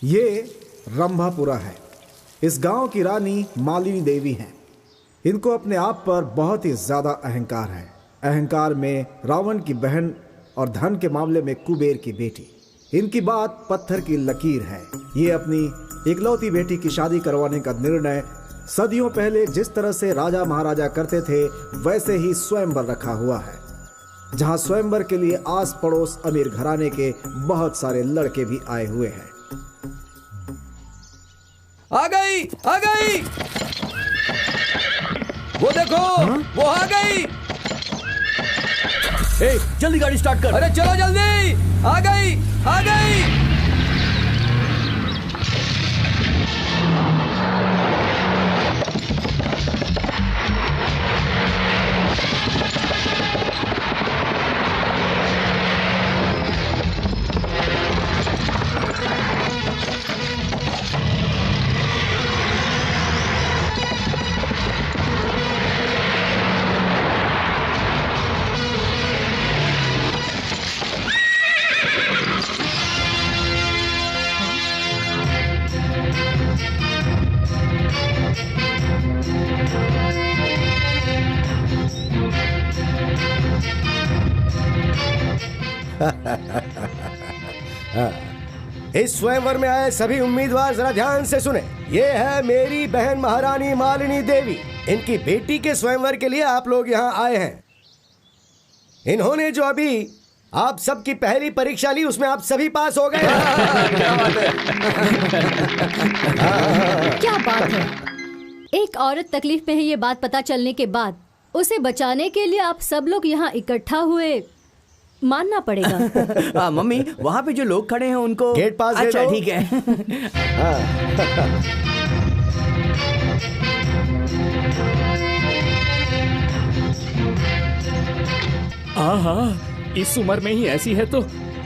ये रंभापुरा है। इस गांव की रानी मालिनी देवी हैं। इनको अपने आप पर बहुत ही ज्यादा अहंकार है। अहंकार में रावण की बहन और धन के मामले में कुबेर की बेटी। इनकी बात पत्थर की लकीर है। ये अपनी इकलौती बेटी की शादी करवाने का निर्णय सदियों पहले जिस तरह से राजा महाराजा करते थे वैसे ही स्वयंवर रखा हुआ है, जहां स्वयंवर के लिए आस पड़ोस अमीर घराने के बहुत सारे लड़के भी आए हुए हैं। आ गई, आ गई। वो देखो, वो आ गई। ए, जल्दी गाड़ी स्टार्ट कर। अरे चलो जल्दी। आ गई, आ गई। इस स्वयंवर में आए सभी उम्मीदवार जरा ध्यान से सुने। ये है मेरी बहन महारानी मालिनी देवी। इनकी बेटी के स्वयंवर के लिए आप लोग यहाँ आए हैं। इन्होंने जो अभी आप सबकी पहली परीक्षा ली उसमें आप सभी पास हो गए। क्या बात है। एक औरत तकलीफ में है ये बात पता चलने के बाद उसे बचाने के लिए आप सब लोग यहाँ इकट्ठा हुए, मानना पड़ेगा। मम्मी, वहाँ पे जो लोग खड़े हैं उनको गेट पास दे दो। अच्छा ठीक है। हाँ, इस उम्र में ही ऐसी है तो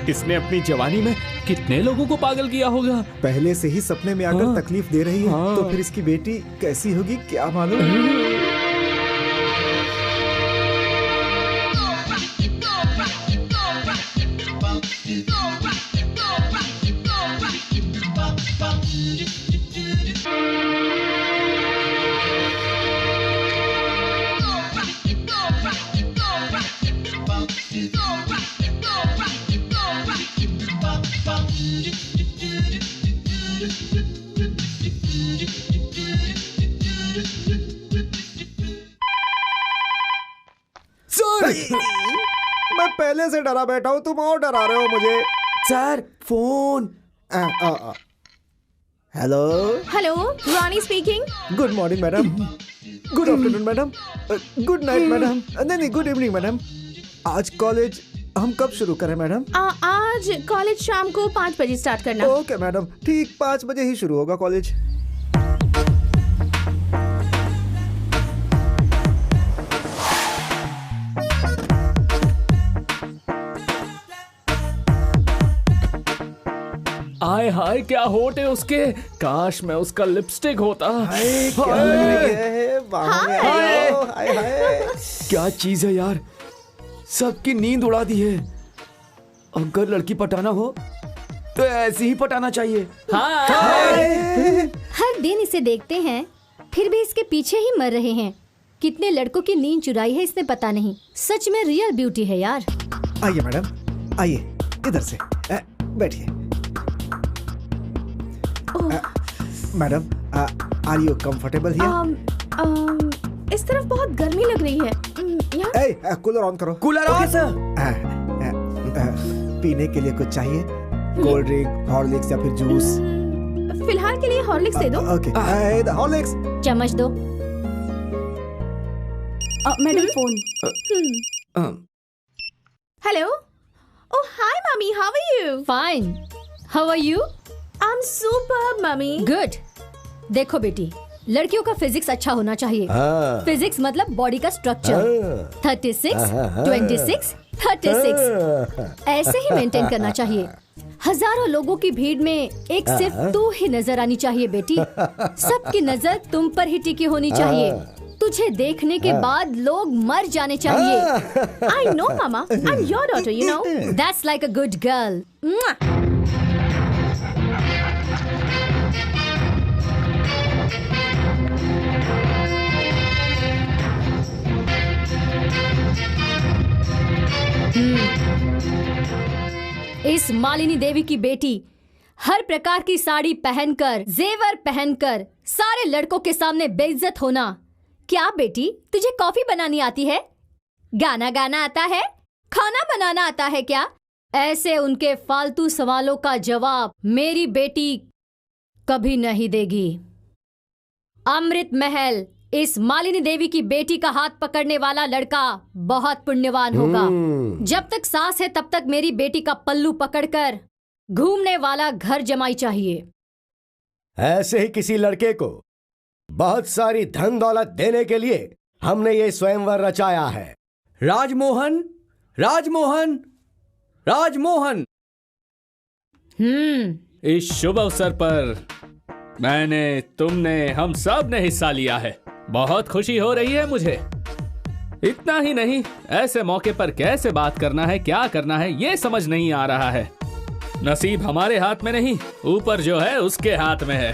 इसने अपनी जवानी में कितने लोगों को पागल किया होगा। पहले से ही सपने में आकर तकलीफ दे रही है तो फिर इसकी बेटी कैसी होगी क्या मालूम। मैं पहले से डरा बैठा हूँ, तुम और डरा रहे हो मुझे। Sir phone. Hello. Hello, Rani speaking. Good morning madam. Good afternoon madam. Good night madam. नहीं, गुड इवनिंग मैडम। आज कॉलेज हम कब शुरू करें मैडम? आज कॉलेज शाम को 5 बजे स्टार्ट करना। ओके मैडम, ठीक 5 बजे ही शुरू होगा कॉलेज। आय हाय क्या होठ है उसके, काश मैं उसका लिपस्टिक होता। क्या लग रही है? बाहों में आओ। हाय हाय। क्या चीज है यार, सबकी नींद उड़ा दी है। अगर लड़की पटाना हो तो ऐसे ही पटाना चाहिए। हर दिन इसे देखते हैं, फिर भी इसके पीछे ही मर रहे हैं। कितने लड़कों की नींद चुराई है इसने पता नहीं। सच में रियल ब्यूटी है यार। आइए मैडम, आइए इधर से बैठिए। Madam, are you comfortable here? इस तरफ बहुत गर्मी लग रही है। यहाँ कूलर ऑन करो। Cooler okay sir. पीने के लिए कुछ चाहिए? कोल्ड ड्रिंक, हॉर्लिक्स या फिर जूस? फिलहाल के लिए हॉर्लिक्स दे दो। Okay, Horlicks. चम्मच दो। Madam phone. Hello. Oh hi mummy, how are you? Fine, how are you? I am superb mummy. Good. देखो बेटी, लड़कियों का फिजिक्स अच्छा होना चाहिए। फिजिक्स मतलब बॉडी का स्ट्रक्चर। 36, 26, 36 ऐसे ही मेंटेन करना चाहिए। हजारों लोगों की भीड़ में एक सिर्फ तू ही नजर आनी चाहिए बेटी। सबकी नजर तुम पर ही टिकी होनी चाहिए। तुझे देखने के बाद लोग मर जाने चाहिए। I know mama, I am your daughter, you know. That's like a good girl. इस मालिनी देवी की बेटी हर प्रकार की साड़ी पहनकर, जेवर पहनकर सारे लड़कों के सामने बेइज्जत होना। क्या बेटी, तुझे कॉफी बनानी आती है? गाना गाना आता है? खाना बनाना आता है क्या? ऐसे उनके फालतू सवालों का जवाब मेरी बेटी कभी नहीं देगी। अमृत महल, इस मालिनी देवी की बेटी का हाथ पकड़ने वाला लड़का बहुत पुण्यवान होगा। जब तक सांस है तब तक मेरी बेटी का पल्लू पकड़कर घूमने वाला घर जमाई चाहिए। ऐसे ही किसी लड़के को बहुत सारी धन दौलत देने के लिए हमने ये स्वयंवर रचाया है। राजमोहन, राजमोहन, राजमोहन। इस शुभ अवसर पर मैंने, तुमने, हम सब ने हिस्सा लिया है। बहुत खुशी हो रही है मुझे। इतना ही नहीं, ऐसे मौके पर कैसे बात करना है, क्या करना है, ये समझ नहीं आ रहा है। नसीब हमारे हाथ में नहीं, ऊपर जो है उसके हाथ में है।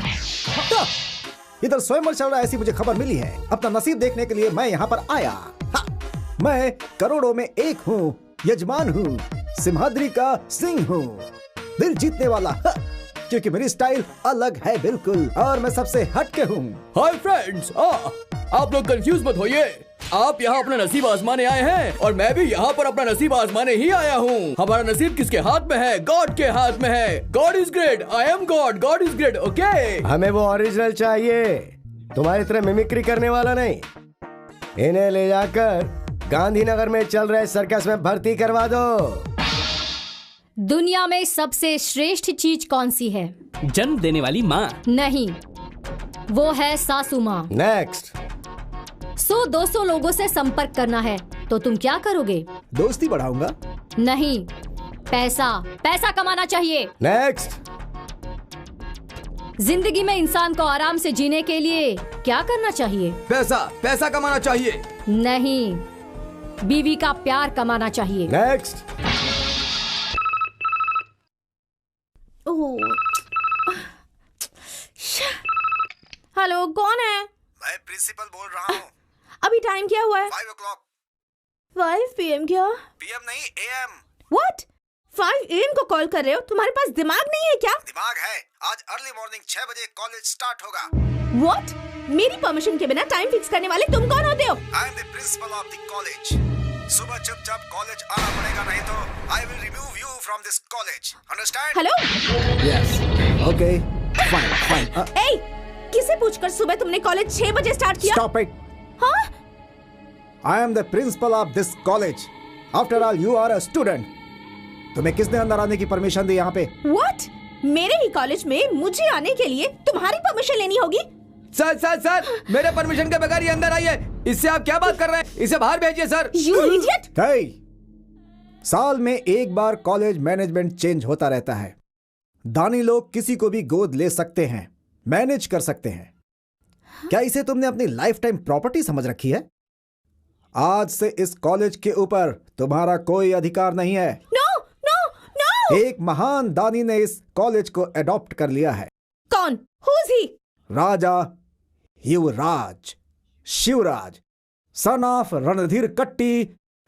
इधर स्वयंवर चल रहा है, ऐसी मुझे खबर मिली है। अपना नसीब देखने के लिए मैं यहाँ पर आया। मैं करोड़ों में एक हूँ, यजमान हूँ, सिंहाद्री का सिंह हूँ, दिल जीतने वाला। क्योंकि मेरी स्टाइल अलग है बिल्कुल, और मैं सबसे हटके हूँ। हाय फ्रेंड्स, आप लोग कंफ्यूज मत होइए। आप यहाँ अपना नसीब आजमाने आए हैं और मैं भी यहाँ पर अपना नसीब आजमाने ही आया हूँ। हमारा नसीब किसके हाथ में है? गॉड के हाथ में है। God is great, I am God, God is great. Okay, हमें वो ओरिजिनल चाहिए, तुम्हारी तरह मिमिक्री करने वाला नहीं। इन्हें ले जाकर गांधीनगर में चल रहे सर्कस में भर्ती करवा दो। दुनिया में सबसे श्रेष्ठ चीज कौन सी है? जन्म देने वाली माँ। नहीं, वो है सासू माँ। नेक्स्ट। 100-200 लोगों से संपर्क करना है, तो तुम क्या करोगे? दोस्ती बढ़ाऊंगा। नहीं, पैसा, पैसा कमाना चाहिए। नेक्स्ट। जिंदगी में इंसान को आराम से जीने के लिए क्या करना चाहिए? पैसा, पैसा कमाना चाहिए। नहीं, बीवी का प्यार कमाना चाहिए। नेक्स्ट। हेलो, कौन है? मैं प्रिंसिपल बोल रहा हूँ। अभी टाइम क्या हुआ है? 5 o'clock। 5 PM क्या? PM नहीं, AM। What? 5 AM को कॉल कर रहे हो? तुम्हारे पास दिमाग नहीं है क्या? दिमाग है। आज अर्ली मॉर्निंग 6 बजे कॉलेज स्टार्ट होगा। What? मेरी परमिशन के बिना टाइम फिक्स करने वाले तुम कौन होते हो? I am the principal of the college। सुबह चुपचाप कॉलेज आना पड़ेगा, नहीं तो I will remove you from this college, understand? Hello yes okay fine fine. ए, किसे पूछकर सुबह तुमने कॉलेज 6 बजे स्टार्ट किया? Stop it. हाँ? I am the principal of this college, after all you are a student. तुम्हें किसने अंदर आने की परमिशन दी यहाँ पे? What? मेरे ही कॉलेज में मुझे आने के लिए तुम्हारी परमिशन लेनी होगी? सर मेरे परमिशन के बगैर ये अंदर आई है। इससे आप क्या बात कर रहे हैं? इसे बाहर भेजिए सर। You idiot! hey, साल में एक बार कॉलेज मैनेजमेंट चेंज होता रहता है। दानी लोग किसी को भी गोद ले सकते हैं, मैनेज कर सकते हैं। क्या इसे तुमने अपनी लाइफ टाइम प्रॉपर्टी समझ रखी है? आज से इस कॉलेज के ऊपर तुम्हारा कोई अधिकार नहीं है। No, no, no! एक महान दानी ने इस कॉलेज को अडॉप्ट कर लिया है। कौन? Who's he? Raja Yuvraj Shivraj, son of Randhir कट्टी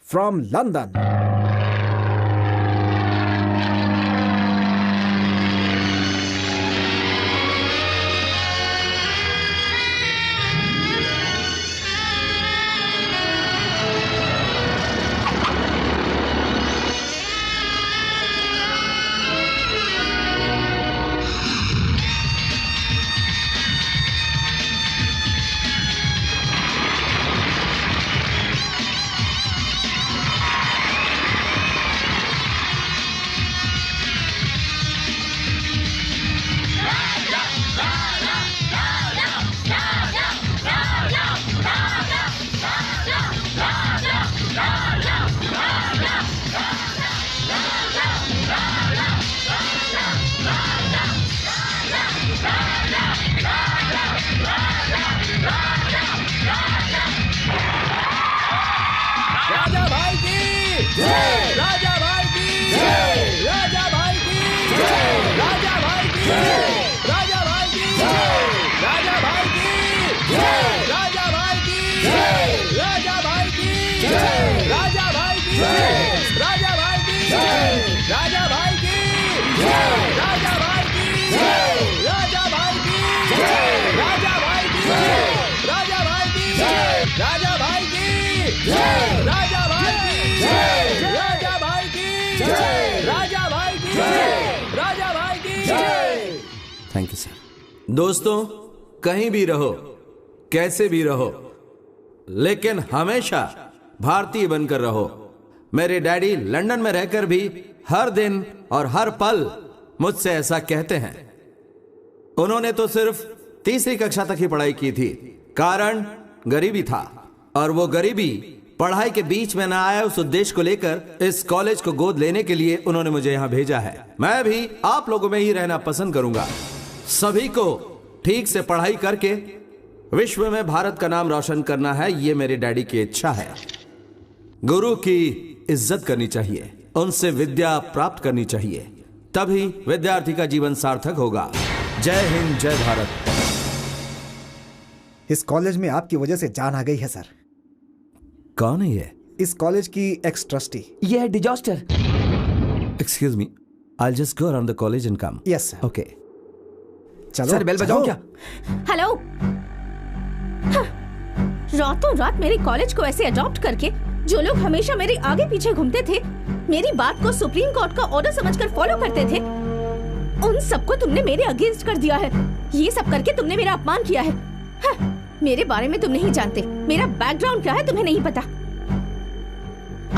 फ्रॉम लंदन। राजा भाई की जय, राजा भाई की जय, राजा भाई की जय, राजा भाई की जय, राजा भाई की जय, राजा भाई की जय, राजा भाई की जय, राजा भाई की जय, राजा भाई की जय, राजा भाई की जय, राजा भाई की जय, राजा भाई की जय, राजा भाई की जय, राजा भाई की जय, राजा भाई की जय, राजा भाई की जय, राजा भाई की जय, राजा भाई की जय, राजा भाई की जय, राजा भाई की जय। Thank you sir. दोस्तों, कहीं भी रहो, कैसे भी रहो, लेकिन हमेशा भारतीय बनकर रहो। मेरे डैडी लंदन में रहकर भी हर दिन और हर पल मुझसे ऐसा कहते हैं। उन्होंने तो सिर्फ 3री कक्षा तक ही पढ़ाई की थी, कारण गरीबी था, और वो गरीबी पढ़ाई के बीच में ना आया, उस उद्देश्य को लेकर इस कॉलेज को गोद लेने के लिए उन्होंने मुझे यहां भेजा है। मैं भी आप लोगों में ही रहना पसंद करूंगा। सभी को ठीक से पढ़ाई करके विश्व में भारत का नाम रोशन करना है, ये मेरे डैडी की इच्छा है। गुरु की इज्जत करनी चाहिए, उनसे विद्या प्राप्त करनी चाहिए, तभी विद्यार्थी का जीवन सार्थक होगा। जय हिंद, जय भारत। इस कॉलेज में आपकी वजह से जान आ गई है सर। कौन है ये? इस कॉलेज की एक्स ट्रस्टी। ये है disaster. Excuse me, I just go around the college and come. Yes sir. Okay. चलो सर बेल बजाऊं क्या? हेलो। रातों रात मेरे कॉलेज को ऐसे अडॉप्ट करके जो लोग हमेशा मेरे आगे पीछे घूमते थे, मेरी बात को सुप्रीम कोर्ट का ऑर्डर समझकर फॉलो करते थे, उन सबको तुमने मेरे अगेंस्ट कर दिया है। ये सब करके तुमने मेरा अपमान किया है। मेरे बारे में तुम नहीं जानते, मेरा बैकग्राउंड क्या है तुम्हें नहीं पता।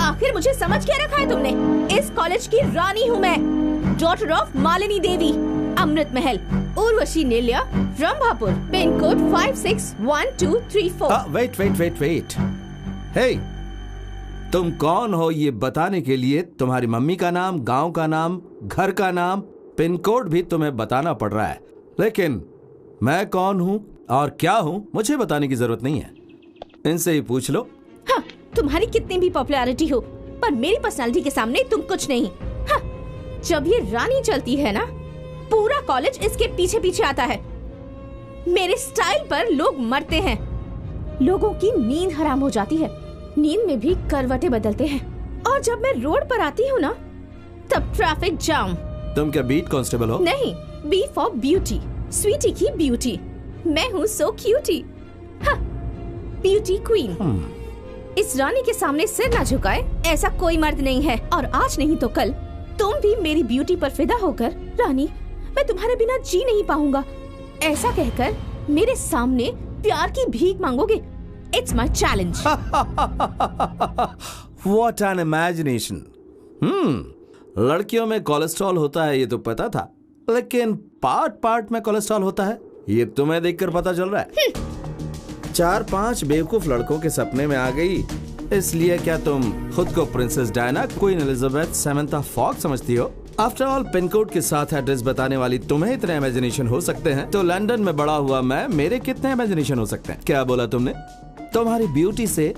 आखिर मुझे समझ क्या रखा है तुमने? इस कॉलेज की रानी हूँ मैं, डॉटर ऑफ मालिनी देवी, अमृत महल, उर्वशी नेल्या, रंभापुर, पिन कोड 561234। वेट। हे, तुम कौन हो ये बताने के लिए तुम्हारी मम्मी का नाम, गांव का नाम, घर का नाम, पिन कोड भी तुम्हें बताना पड़ रहा है, लेकिन मैं कौन हूँ और क्या हूँ मुझे बताने की जरूरत नहीं है। इनसे ही पूछ लो। हाँ, तुम्हारी कितनी भी पॉपुलैरिटी हो, पर मेरी पर्सनालिटी के सामने तुम कुछ नहीं। हाँ, जब ये रानी चलती है ना, पूरा कॉलेज इसके पीछे पीछे आता है। मेरे स्टाइल पर लोग मरते हैं, लोगों की नींद हराम हो जाती है, नींद में भी करवटें बदलते हैं, और जब मैं रोड पर आती हूँ ना, तब ट्रैफिक जाम। तुम क्या बीट कांस्टेबल हो? नहीं, बी फॉर ब्यूटी, स्वीटी की ब्यूटी। मैं हूँ सो क्यूटी, ब्यूटी क्वीन। इस रानी के सामने सिर ना झुकाए ऐसा कोई मर्द नहीं है। और आज नहीं तो कल तुम भी मेरी ब्यूटी पर फिदा होकर, रानी मैं तुम्हारे बिना जी नहीं पाऊंगा ऐसा कहकर मेरे सामने प्यार की भीख मांगोगे। It's my challenge. What an imagination. लड़कियों में कोलेस्ट्रॉल होता है ये तो पता था, लेकिन पार्ट पार्ट में कोलेस्ट्रॉल होता है ये तुम्हें देखकर पता चल रहा है। 4-5 बेवकूफ लड़कों के सपने में आ गई, इसलिए क्या तुम खुद को Princess Diana, Queen Elizabeth, Samantha Fox समझती हो? आफ्टर ऑल पिन कोड के साथ एड्रेस बताने वाली तुम्हें इतने इमेजिनेशन हो सकते हैं, तो लंदन में बड़ा हुआ मैं, मेरे कितने इमेजिनेशन हो सकते हैं? क्या बोला तुमने? तुम्हारी ब्यूटी से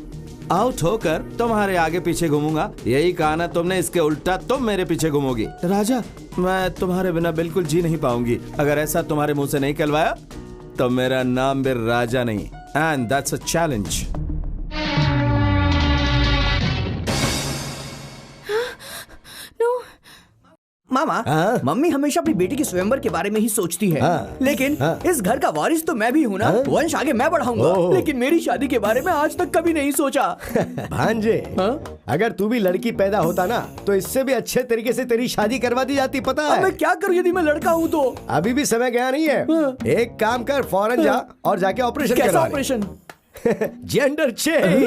आउट होकर तुम्हारे आगे पीछे घूमूंगा, यही कहा ना तुमने? इसके उल्टा तुम मेरे पीछे घूमोगी। राजा, मैं तुम्हारे बिना बिल्कुल जी नहीं पाऊंगी। अगर ऐसा तुम्हारे मुंह से नहीं कहलवाया तो मेरा नाम भी राजा नहीं, and that's a challenge. Mama, mummy हमेशा अपनी बेटी के स्वयंवर के बारे में ही सोचती है। लेकिन इस घर का वारिस तो मैं भी हूँ ना, वंश आगे मैं बढ़ाऊंगा। लेकिन मेरी शादी के बारे में आज तक कभी नहीं सोचा। भांजे, अगर तू भी लड़की पैदा होता ना तो इससे भी अच्छे तरीके से तेरी शादी करवा दी जाती। पता है मैं क्या करूँ यदि मैं लड़का हूँ तो? अभी भी समय गया नहीं है। एक काम कर, फौरन जा और जाके ऑपरेशन कैसा करवा ले। ऑपरेशन? Gender change.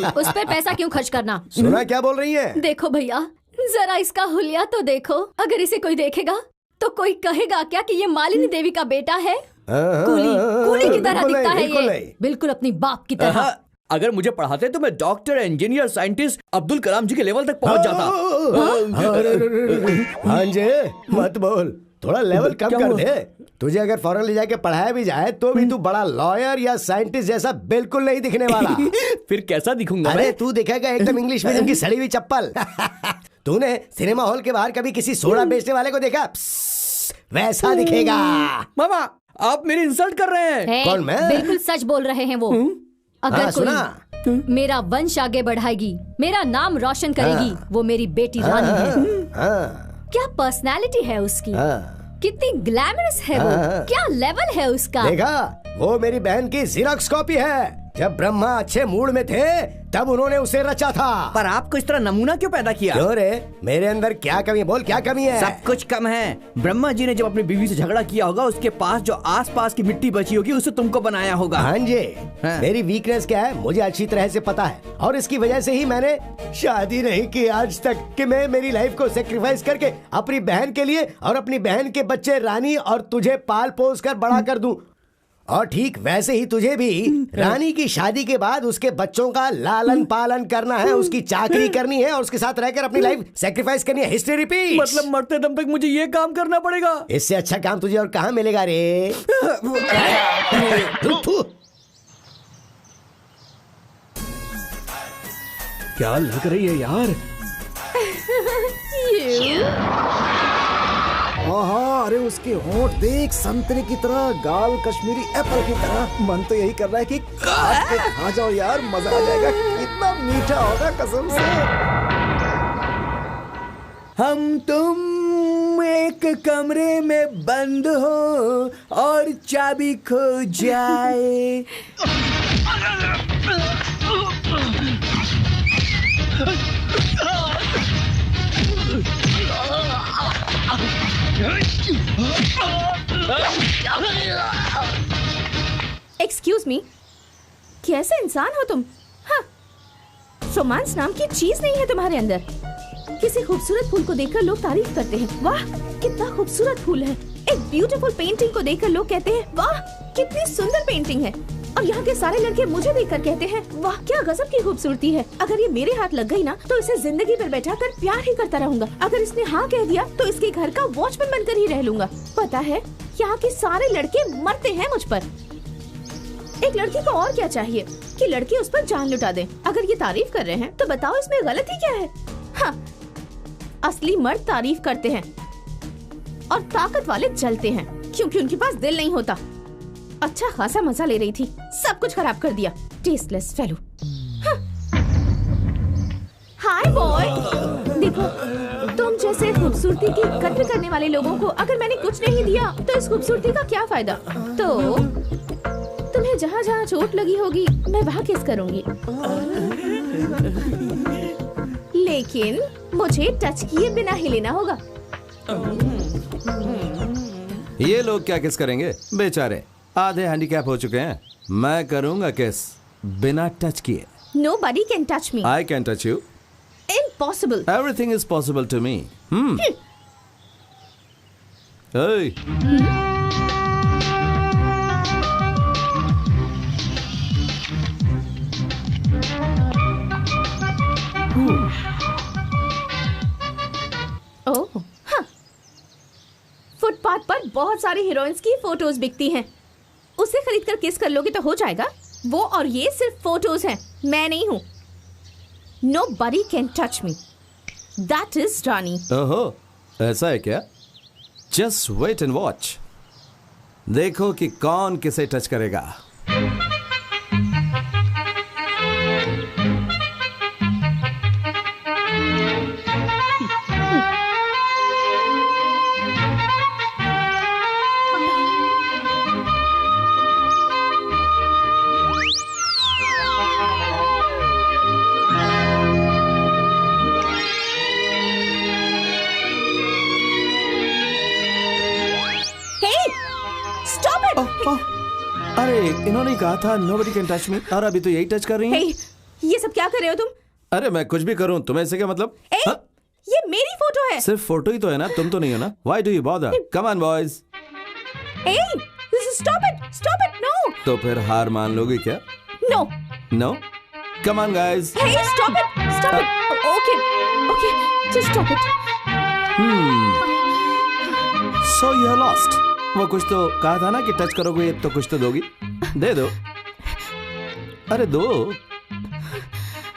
उस पर पैसा क्यों खर्च करना? सुना क्या बोल रही है? देखो भैया, जरा इसका हुलिया तो देखो। अगर इसे कोई देखेगा तो कोई कहेगा क्या कि ये मालिनी देवी का बेटा है? कूली की तरह दिखता है ये, बिल्कुल अपनी बाप की तरह। अगर मुझे पढ़ाते तो मैं doctor, engineer, scientist, Abdul Kalam जी के लेवल तक पहुंच जाता। भांजे मत बोल, थोड़ा लेवल कम कर दे। तुझे अगर फॉरेन ले जाके पढ़ाया भी जाए तो भी तू बड़ा लॉयर या साइंटिस्ट जैसा बिल्कुल नहीं दिखने वाला। फिर कैसा दिखूंगा? अरे तू दिखेगा एकदम इंग्लिश मीडियम की सड़ी हुई चप्पल। तूने सिनेमा हॉल के बाहर कभी किसी सोडा बेचने वाले को देखा? वैसा दिखेगा। मामा, आप मेरी इंसल्ट कर रहे हैं। कौन, मैं? बिल्कुल सच बोल रहे हैं वो। अगर सुना? कोई मेरा वंश आगे बढ़ाएगी, मेरा नाम रोशन करेगी, वो मेरी बेटी रानी है। क्या पर्सनालिटी है उसकी, कितनी ग्लैमरस है वो, क्या लेवल है उसका। देखा, वो मेरी बहन की ज़ेरॉक्स कॉपी है। जब ब्रह्मा अच्छे मूड में थे तब उन्होंने उसे रचा था। पर आपको इस तरह नमूना क्यों पैदा किया? क्यों रे, मेरे अंदर क्या कमी है? बोल, क्या कमी है? सब कुछ कम है। ब्रह्मा जी ने जब अपनी बीवी से झगड़ा किया होगा, उसके पास जो आसपास की मिट्टी बची होगी उसे तुमको बनाया होगा। हाँ जी, मेरी वीकनेस क्या है मुझे अच्छी तरह से पता है, और इसकी वजह से ही मैंने शादी नहीं की आज तक, कि मैं मेरी लाइफ को सेक्रीफाइस करके अपनी बहन के लिए और अपनी बहन के बच्चे रानी और तुझे पाल पोस कर बड़ा कर दूं। और ठीक वैसे ही तुझे भी रानी की शादी के बाद उसके बच्चों का लालन पालन करना है, उसकी चाकरी करनी है और उसके साथ रहकर अपनी लाइफ सेक्रीफाइस करनी है। History repeat. मतलब मरते दम तक मुझे ये काम करना पड़ेगा? इससे अच्छा काम तुझे और कहाँ मिलेगा रे? क्या लग रही है यार? हाँ, अरे उसके होंठ देख, संतरे की तरह, गाल कश्मीरी एप्पल की तरह। मन तो यही कर रहा है कि काट के खा जाओ यार, मजा आ जाएगा। कितना मीठा होगा कसम से। हम तुम एक कमरे में बंद हो और चाबी खो जाए। एक्सक्यूज मी, कैसे इंसान हो तुम? हाँ, रोमांस नाम की चीज नहीं है तुम्हारे अंदर। किसी खूबसूरत फूल को देखकर लोग तारीफ करते हैं, वाह कितना खूबसूरत फूल है। एक ब्यूटीफुल पेंटिंग को देखकर लोग कहते हैं, वाह कितनी सुंदर पेंटिंग है। और यहाँ के सारे लड़के मुझे देखकर कहते हैं, वाह क्या गजब की खूबसूरती है। अगर ये मेरे हाथ लग गई ना तो इसे जिंदगी भर बैठा कर प्यार ही करता रहूंगा। अगर इसने हाँ कह दिया तो इसके घर का वॉचमैन बनकर ही रह लूंगा। पता है, यहाँ के सारे लड़के मरते हैं मुझ पर। एक लड़की को और क्या चाहिए कि लड़की उस पर जान लुटा दे। अगर ये तारीफ कर रहे हैं तो बताओ इसमें गलती क्या है? हाँ, असली मर्द तारीफ करते हैं और ताकत वाले जलते हैं, क्योंकि उनके पास दिल नहीं होता। अच्छा खासा मजा ले रही थी, सब कुछ खराब कर दिया। Tasteless fellow. हाय बॉय, देखो तुम जैसे खूबसूरती की कद्र करने वाले लोगों को अगर मैंने कुछ नहीं दिया तो इस खूबसूरती का क्या फायदा? तो तुम्हें तुम्हें जहाँ जहाँ चोट लगी होगी मैं वहाँ किस करूँगी, लेकिन मुझे टच किए बिना ही लेना होगा। ये लोग क्या किस करेंगे, बेचारे आधे हैंडीकैप हो चुके हैं। मैं करूंगा किस बिना टच किए। Nobody can touch me. I can touch you. Impossible. Everything is possible to me. Hey. ओह, हाँ। फुटपाथ पर बहुत सारी हीरोइंस की फोटोज बिकती हैं। उसे खरीद कर किस कर लोगे तो हो जाएगा। वो और ये सिर्फ फोटोज हैं, मैं नहीं हूँ। Nobody can touch me. That is रानी। ओहो, ऐसा है क्या? Just wait and watch. देखो कि कौन किसे टच करेगा। अरे इन्होंने कहा था nobody can touch me, और अभी तो यही टच कर रही हैं। Hey, ये सब क्या कर रहे हो तुम? अरे मैं कुछ भी करूं, तुम्हें इससे क्या मतलब? Hey, ये मेरी फोटो है। सिर्फ फोटो ही तो है ना, तुम तो नहीं हो ना। Why do you bother? Come on boys. Hey, stop it, no. तो फिर हार मान लोगे क्या? No. No? Come on guys. Hey, stop it. Okay, just stop it. So you are lost. वो कुछ तो कहा था ना कि टच करोगे तो कुछ तो दोगी। दे दो। अरे दो।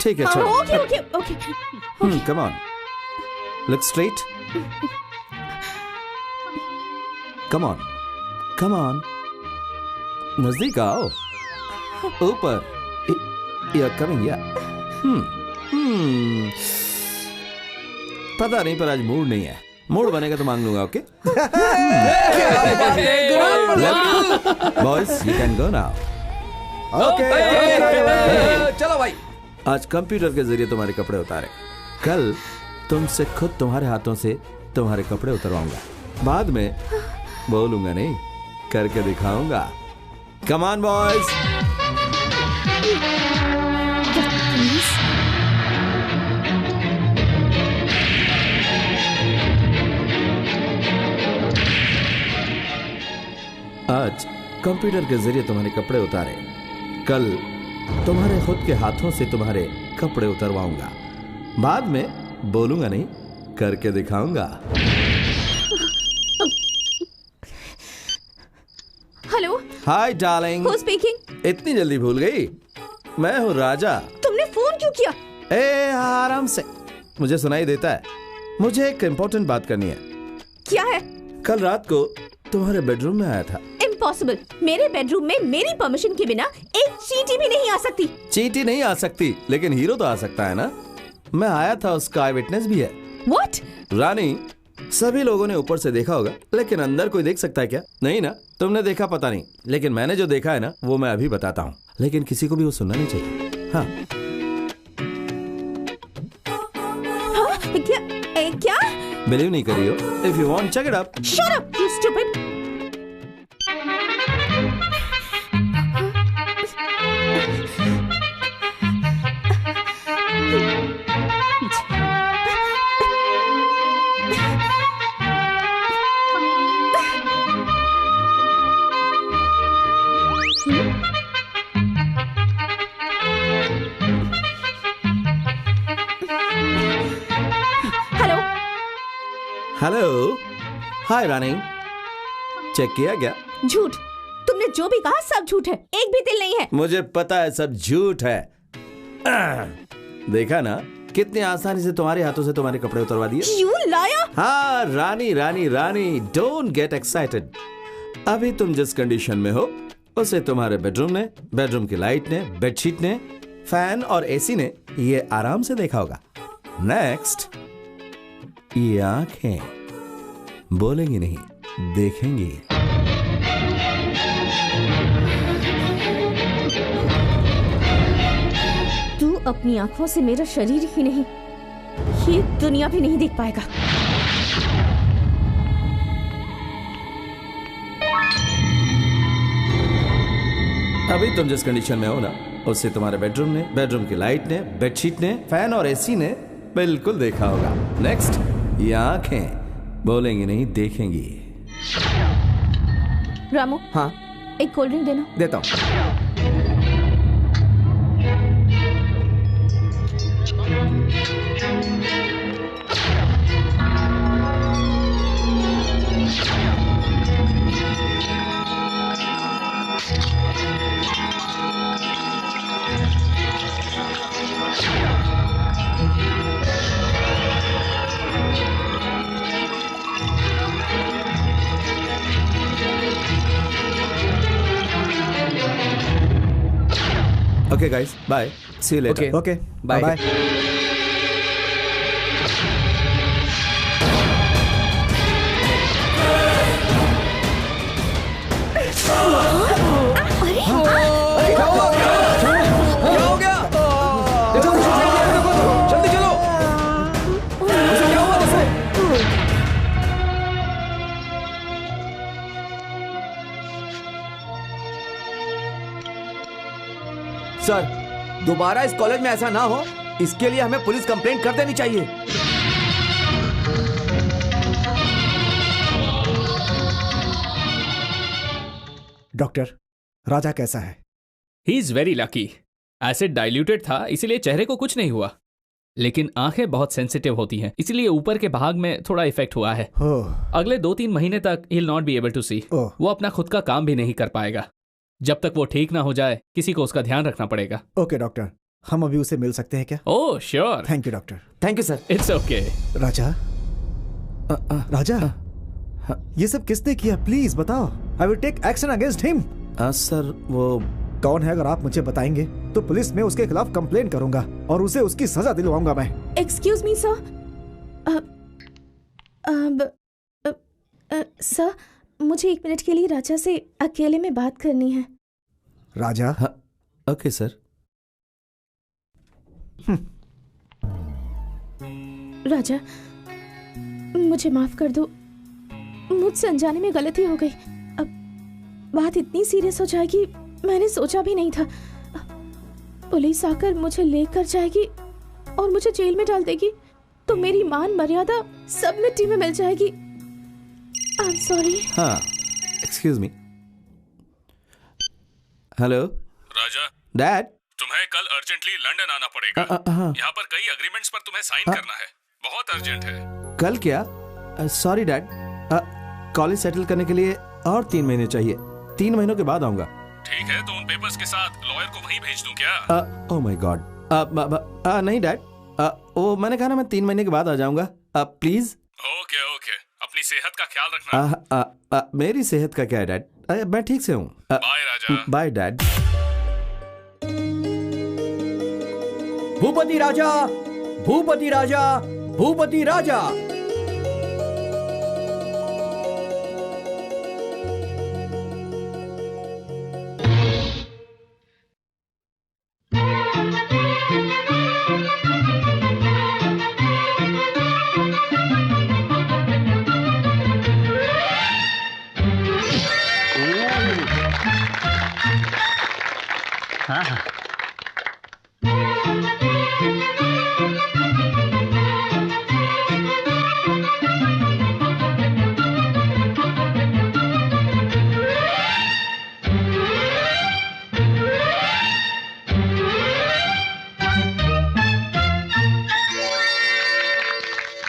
ठीक है चलो। Okay. Come on. Look straight. Come on. नजदीक आओ। ऊपर। You're coming, yeah. पता नहीं पर आज मूड नहीं है। मूड बनेगा तो मांग लूंगा, okay? Boys you can go now. Okay, चलो भाई। आज कंप्यूटर के जरिए तुम्हारे कपड़े उतारे, कल तुमसे खुद तुम्हारे हाथों से तुम्हारे कपड़े उतरवाऊंगा। बाद में बोलूंगा नहीं, करके दिखाऊंगा। Come on boys. आज कंप्यूटर के जरिए तुम्हारे कपड़े उतारे, कल तुम्हारे खुद के हाथों से तुम्हारे कपड़े उतरवाऊंगा। बाद में बोलूंगा नहीं, करके दिखाऊंगा। Hello. Hi darling. Who's speaking? इतनी जल्दी भूल गई? मैं हूँ राजा। तुमने फोन क्यों किया? आराम से, मुझे सुनाई देता है। मुझे एक इम्पोर्टेंट बात करनी है। क्या है? कल रात को तुम्हारे बेडरूम में आया था। इम्पॉसिबल। मेरे बेडरूम में मेरी परमिशन के बिना एक चींटी भी नहीं आ सकती। चींटी नहीं आ सकती, लेकिन हीरो तो आ सकता है ना। मैं आया था, उसका आई विटनेस भी है। What? रानी, सभी लोगों ने ऊपर से देखा होगा, लेकिन अंदर कोई देख सकता है क्या? नहीं ना, तुमने देखा पता नहीं, लेकिन मैंने जो देखा है ना वो मैं अभी बताता हूँ, लेकिन किसी को भी वो सुनना नहीं चाहिए। हाँ। क्या? बिलीव नहीं करी हो? If you want check it up. Shut up, you stupid. Hello, hi Rani. Check किया क्या? झूठ। तुमने जो भी कहा सब झूठ है, एक भी दिल नहीं है। मुझे पता है सब झूठ है। देखा ना कितनी आसानी से तुम्हारे हाथों से तुम्हारे कपड़े उतरवा दिए। You liar! हाँ रानी रानी रानी, डोंट गेट एक्साइटेड। अभी तुम जिस कंडीशन में हो उसे तुम्हारे बेडरूम ने, बेडरूम की लाइट ने, बेडशीट ने, फैन और एसी ने ये आराम से देखा होगा। नेक्स्ट, ये आंखें बोलेंगी नहीं, देखेंगी। अपनी आंखों से मेरा शरीर ही नहीं, ये दुनिया भी नहीं देख पाएगा। अभी तुम जिस कंडीशन में हो ना, उससे तुम्हारे बेडरूम ने, बेडरूम की लाइट ने, बेडशीट ने, फैन और एसी ने बिल्कुल देखा होगा। नेक्स्ट, ये आंखें बोलेंगी नहीं, देखेंगी। रामू, हाँ एक कोल्ड ड्रिंक देना। देता हूँ। Okay guys, bye. See you later. Okay. Okay Bye. Bye. क्या हो गया? जल्दी चलो। उसे क्या हुआ उसे? सर, दोबारा इस कॉलेज में ऐसा ना हो, इसके लिए हमें पुलिस कंप्लेंट कर देनी चाहिए। डॉक्टर, राजा कैसा है? He is very lucky. Acid diluted था, इसीलिए चेहरे को कुछ नहीं हुआ, लेकिन आंखें बहुत सेंसिटिव होती हैं, इसलिए ऊपर के भाग में थोड़ा इफेक्ट हुआ है। अगले 2-3 महीने तक he will not be able to see. वो अपना खुद का काम भी नहीं कर पाएगा। जब तक वो ठीक ना हो जाए, किसी को उसका ध्यान रखना पड़ेगा। ओके डॉक्टर, हम अभी उसे मिल सकते हैं क्या? Oh sure. Thank you doctor. Thank you sir. It's okay. Raja, Raja, ये सब किसने किया? प्लीज बताओ। I will take action against him. Sir, वो कौन है? अगर आप मुझे बताएंगे तो पुलिस में उसके खिलाफ कंप्लेन करूंगा और उसे उसकी सजा दिलवाऊंगा मैं। Excuse me sir. सर, मुझे 1 मिनट के लिए राजा से अकेले में बात करनी है। राजा? Okay sir. राजा, मुझे माफ कर दो, मुझसे अनजाने में गलती हो गई। अब बात इतनी सीरियस हो जाएगी, मैंने सोचा भी नहीं था। पुलिस आकर मुझे लेकर जाएगी और मुझे जेल में डाल देगी, तो मेरी मान मर्यादा सब मिट्टी में मिल जाएगी। I am sorry. हाँ, एक्सक्यूज मी। हेलो राजा, डैड। तुम्हें कल अर्जेंटली लंदन आना पड़ेगा। यहाँ पर कई एग्रीमेंट्स पर तुम्हें साइन करना है, बहुत अर्जेंट है। कल क्या? सॉरी डैड, कॉलेज सेटल करने के लिए और 3 महीने चाहिए। 3 महीनों के बाद आऊंगा। ठीक है, तो उन पेपर्स के साथ लॉयर को वहीं भेज दूं क्या? ओह माय गॉड, नहीं डैड, वो मैंने कहा ना, मैं 3 महीने के बाद आ जाऊंगा। प्लीज। ओके ओके, अपनी सेहत का ख्याल रखना। मेरी सेहत का क्या है डैड? मैं ठीक से हूँ। Bye Raja. Bye dad. Bhupati Raja, Bhupati Raja, Bhupati Raja.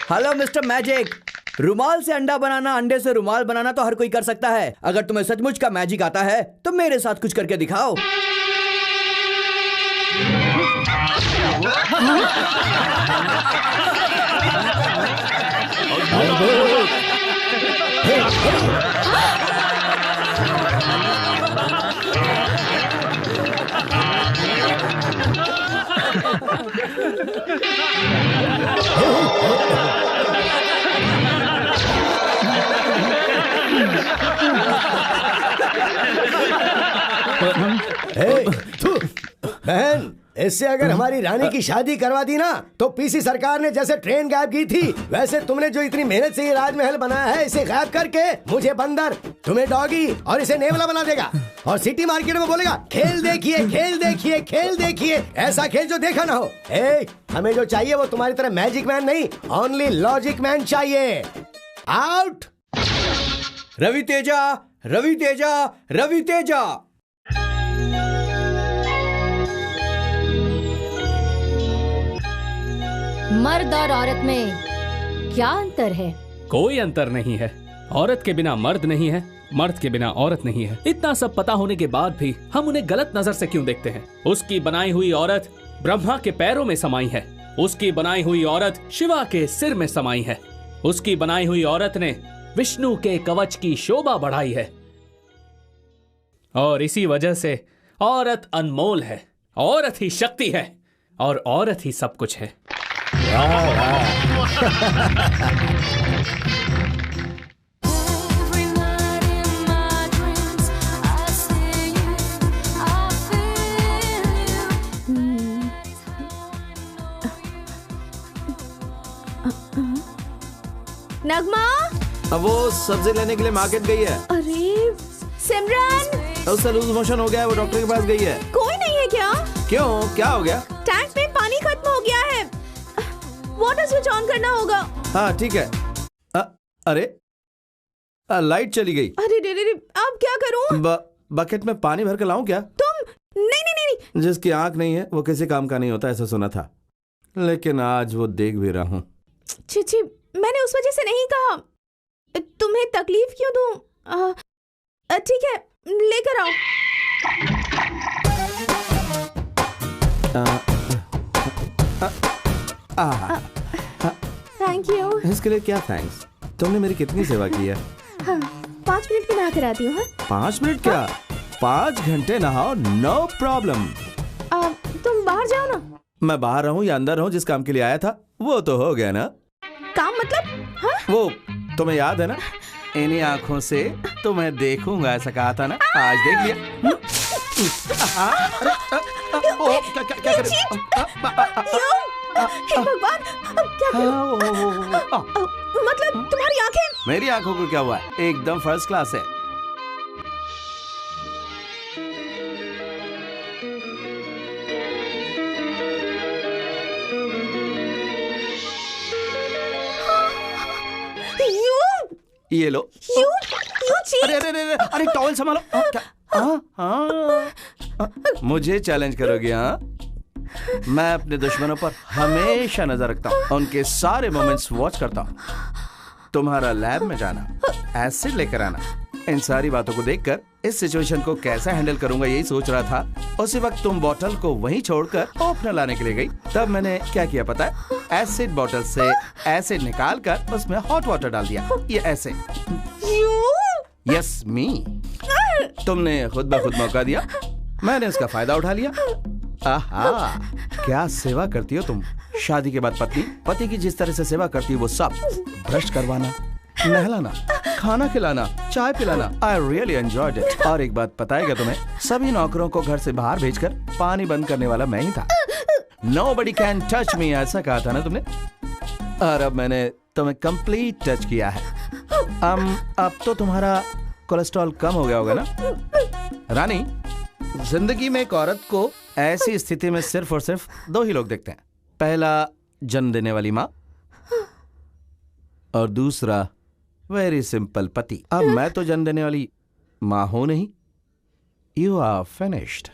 Hello Mister Magic, रुमाल से अंडा बनाना, अंडे से रुमाल बनाना तो हर कोई कर सकता है। अगर तुम्हें सचमुच का मैजिक आता है तो मेरे साथ कुछ करके दिखाओ। बहन, इससे अगर हमारी रानी की शादी करवा दी ना तो पीसी सरकार ने जैसे ट्रेन गायब की थी वैसे तुमने जो इतनी मेहनत से ये राजमहल बनाया है इसे गायब करके मुझे बंदर, तुम्हें डॉगी और इसे नेवला बना देगा और सिटी मार्केट में बोलेगा खेल देखिए खेल देखिए खेल देखिए, ऐसा खेल जो देखा ना हो। हमें जो चाहिए वो तुम्हारी तरह मैजिक मैन नहीं, ओनली लॉजिक मैन चाहिए। आउट। रवि तेजा, रवि तेजा, रवि तेजा। मर्द और औरत में क्या अंतर है? कोई अंतर नहीं है। औरत के बिना मर्द नहीं है, मर्द के बिना औरत नहीं है। इतना सब पता होने के बाद भी हम उन्हें गलत नजर से क्यों देखते हैं? उसकी बनाई हुई औरत ब्रह्मा के पैरों में समाई है, उसकी बनाई हुई औरत शिवा के सिर में समाई है, उसकी बनाई हुई औरत ने विष्णु के कवच की शोभा बढ़ाई है। और इसी वजह से औरत अनमोल है, औरत ही शक्ति है और औरत ही सब कुछ है। नगमा, अब वो सब्जी लेने के लिए मार्केट गई है। अरे सिमरन, उसका लूज मोशन हो गया है, वो डॉक्टर के पास गई है। कोई नहीं है क्या? क्यों, क्या हो गया? टैंक में पानी खत्म हो गया है, वाटर स्विच ऑन करना होगा। हाँ ठीक है। अरे लाइट चली गई। अरे रे रे रे, अब क्या करूं? बकेट में पानी भर के लाऊं क्या? तुम नहीं नहीं नहीं। जिसकी आंख नहीं है वो किसी काम का नहीं होता, ऐसा सुना था, लेकिन आज वो देख भी रहा हूँ। छी, मैंने उस वजह से नहीं कहा, तुम्हें तकलीफ क्यों दूं? ठीक है, लेकर आओ। Thank you. इसके लिए क्या थैंक्स? तुमने मेरी कितनी सेवा की है। हाँ, 5 मिनट में नहा कर आती हूँ। 5 मिनट क्या, 5 घंटे नहाओ, नो प्रॉब्लम। तुम बाहर जाओ ना। मैं बाहर रहूं या अंदर रहूं, जिस काम के लिए आया था वो तो हो गया ना। काम मतलब? हाँ? वो तुम्हें याद है ना, इन्हीं आंखों से तुम्हें देखूंगा, ऐसा कहा था ना, आज देख लिया। क्या हे भगवान, क्या मतलब तुम्हारी आंखें? मेरी आंखों को क्या हुआ, एकदम फर्स्ट क्लास है। ये लो। अरे अरे अरे अरे टॉवल संभालो। मुझे चैलेंज करोगे? हाँ, मैं अपने दुश्मनों पर हमेशा नजर रखता हूँ, उनके सारे मोमेंट्स वॉच करता हूँ। तुम्हारा लैब में जाना, एसिड लेकर आना, इन सारी बातों को देखकर इस सिचुएशन को कैसे हैंडल करूंगा यही सोच रहा था। उसी वक्त तुम बोतल को वहीं छोड़कर ओपनर लाने के लिए गई। तब मैंने क्या किया पता है? एसिड बोतल से एसिड निकाल कर उसमें हॉट वाटर डाल दिया। ये ऐसे। यस मी। तुमने खुद ब खुद मौका दिया, मैंने उसका फायदा उठा लिया। आहा, क्या सेवा करती हो तुम। शादी के बाद पति की जिस तरह से सेवा करती है वो सब, ब्रश करवाना, नहलाना, खाना खिलाना, चाय पिलाना, आई रियली एंजॉयड इट। और एक बात पता है क्या तुम्हें, सभी नौकरों को घर से बाहर भेजकर पानी बंद करने वाला मैं ही था। Nobody can touch me, ऐसा कहा था ना तुमने। और अब मैंने तुम्हें कंप्लीट टच किया है। अब तो तुम्हारा कोलेस्ट्रॉल कम हो गया होगा ना। रानी, जिंदगी में एक औरत को ऐसी स्थिति में सिर्फ और सिर्फ 2 ही लोग देखते हैं। पहला जन्म देने वाली माँ, और दूसरा वेरी सिंपल पति। अब मैं तो जन्म देने वाली माँ हूं नहीं। You are finished.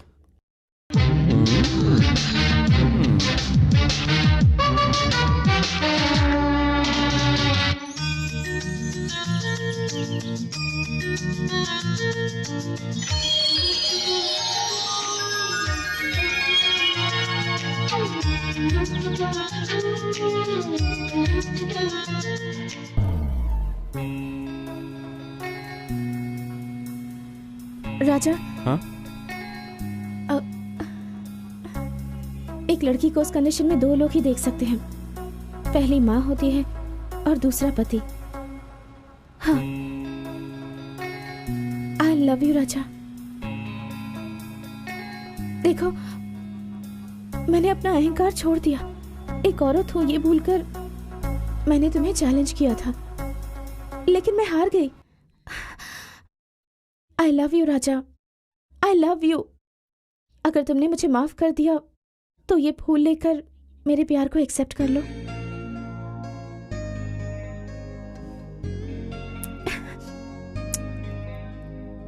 राजा, हाँ? एक लड़की को उस कंडीशन में 2 लोग ही देख सकते हैं। पहली माँ होती है और दूसरा पति। हाँ, आई लव यू राजा। देखो, मैंने अपना अहंकार छोड़ दिया। एक औरत हूँ ये भूलकर मैंने तुम्हें चैलेंज किया था, लेकिन मैं हार गई। आई love you Raja, I love you. अगर तुमने मुझे माफ कर दिया तो ये फूल लेकर मेरे प्यार को एक्सेप्ट कर लो।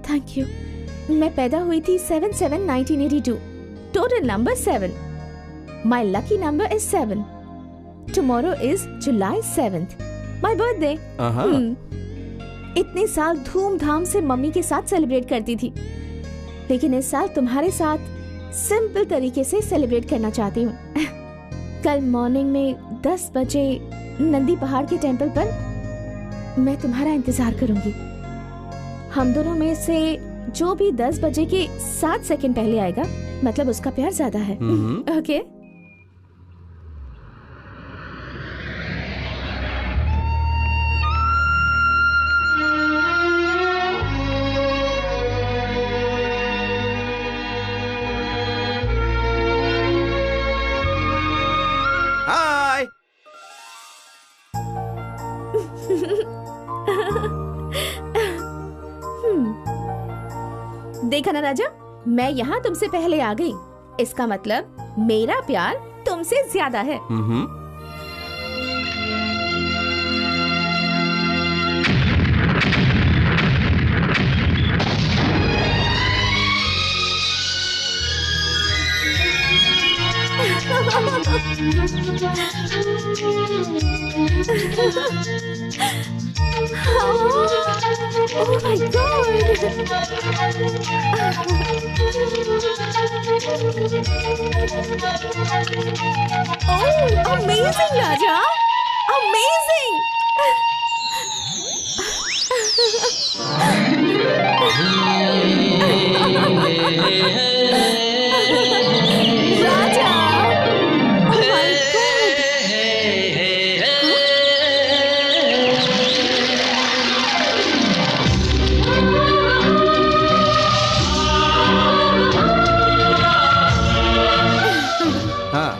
Thank you. मैं पैदा हुई थी 7/7/1982। Total number 7। My lucky number is 7. Tomorrow is July 7th. My birthday. इतने साल धूमधाम से मम्मी के साथ सेलिब्रेट करती थी, लेकिन इस साल तुम्हारे साथ सिंपल तरीके से सेलिब्रेट करना चाहती हूँ। कल मॉर्निंग में 10 बजे नंदी पहाड़ के टेंपल पर मैं तुम्हारा इंतजार करूंगी। हम दोनों में से जो भी 10 बजे के 7 सेकंड पहले आएगा, मतलब उसका प्यार ज्यादा है। ओके? हाय। देखा ना राजा, मैं यहाँ तुमसे पहले आ गई। इसका मतलब मेरा प्यार तुमसे ज्यादा है। Oh my God! Oh, amazing, Raja! Amazing! Raja! Oh my God! हाँ,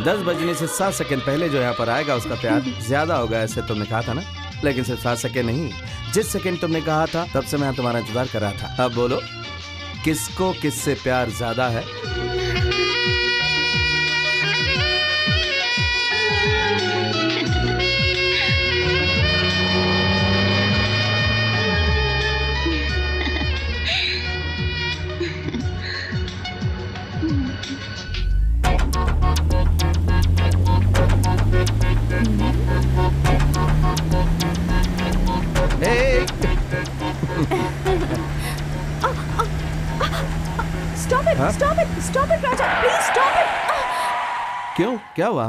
10 बजने से 7 सेकंड पहले जो यहाँ पर आएगा उसका प्यार ज्यादा होगा, ऐसे तुमने कहा था ना। लेकिन सिर्फ 7 सेकंड नहीं, जिस सेकंड तुमने कहा था तब से मैं तुम्हारा इंतजार कर रहा था। अब बोलो, किसको किससे प्यार ज्यादा है? Stop it, Raja! Please stop it! क्यों, क्या हुआ?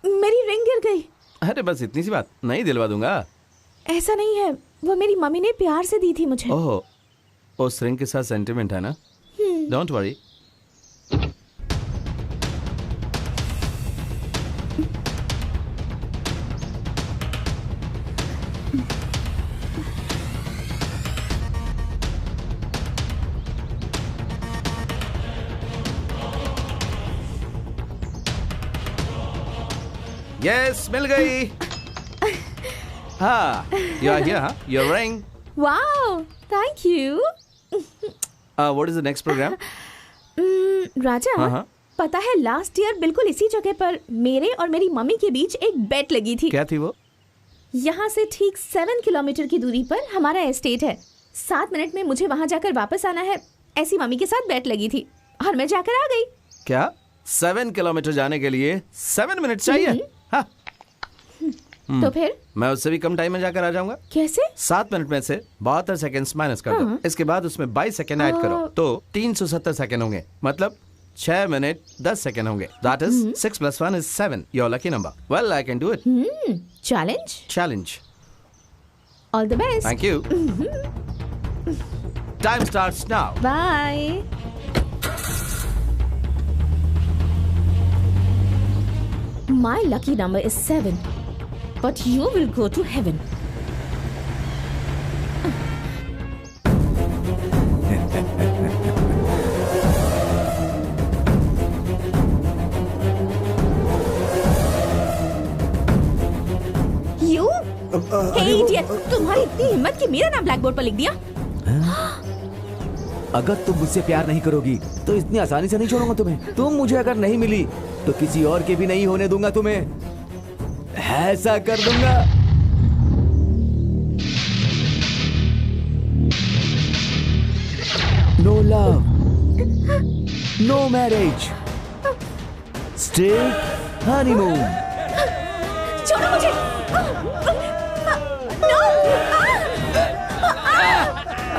मेरी रिंग गिर गई। अरे बस इतनी सी बात, नहीं दिलवा दूंगा। ऐसा नहीं है, वो मेरी मम्मी ने प्यार से दी थी मुझे। ओह, उस रिंग के साथ सेंटिमेंट है ना? Don't worry. यस, मिल गई। हाँ, you are here, huh? Your ring. Wow, thank you. What is the next program? राजा, हाँ। पता है लास्ट ईयर बिल्कुल इसी जगह पर मेरे और मेरी मम्मी के बीच एक बेट लगी थी। क्या थी वो? यहाँ से ठीक 7 किलोमीटर की दूरी पर हमारा एस्टेट है। 7 मिनट में मुझे वहाँ जाकर वापस आना है, ऐसी मम्मी के साथ बेट लगी थी और मैं जाकर आ गई। क्या 7 किलोमीटर जाने के लिए 7 मिनट चाहिए? हाँ। तो फिर मैं उससे भी कम टाइम में जाकर आ जाऊंगा। कैसे? 7 मिनट में से 72 सेकंड्स माइनस कर दो, इसके बाद उसमें 22 सेकंड ऐड करो तो 370 सेकंड होंगे, मतलब 6 मिनट 10 सेकंड होंगे। That is 6 + 1 is 7. Your lucky number. Well, I can do it. Challenge? Challenge. All the best. Thank you. Time starts now. Bye. My lucky number is 7, but you will go to heaven. Hey idiot, तुम्हारी इतनी हिम्मत कि मेरा नाम black board पर लिख दिया। अगर तुम मुझसे प्यार नहीं करोगी तो इतनी आसानी से नहीं छोड़ूंगा तुम्हें। तुम मुझे अगर नहीं मिली तो किसी और के भी नहीं होने दूंगा तुम्हें। ऐसा कर दूंगा। No love, no marriage, straight honeymoon. छोड़ो मुझे। नो।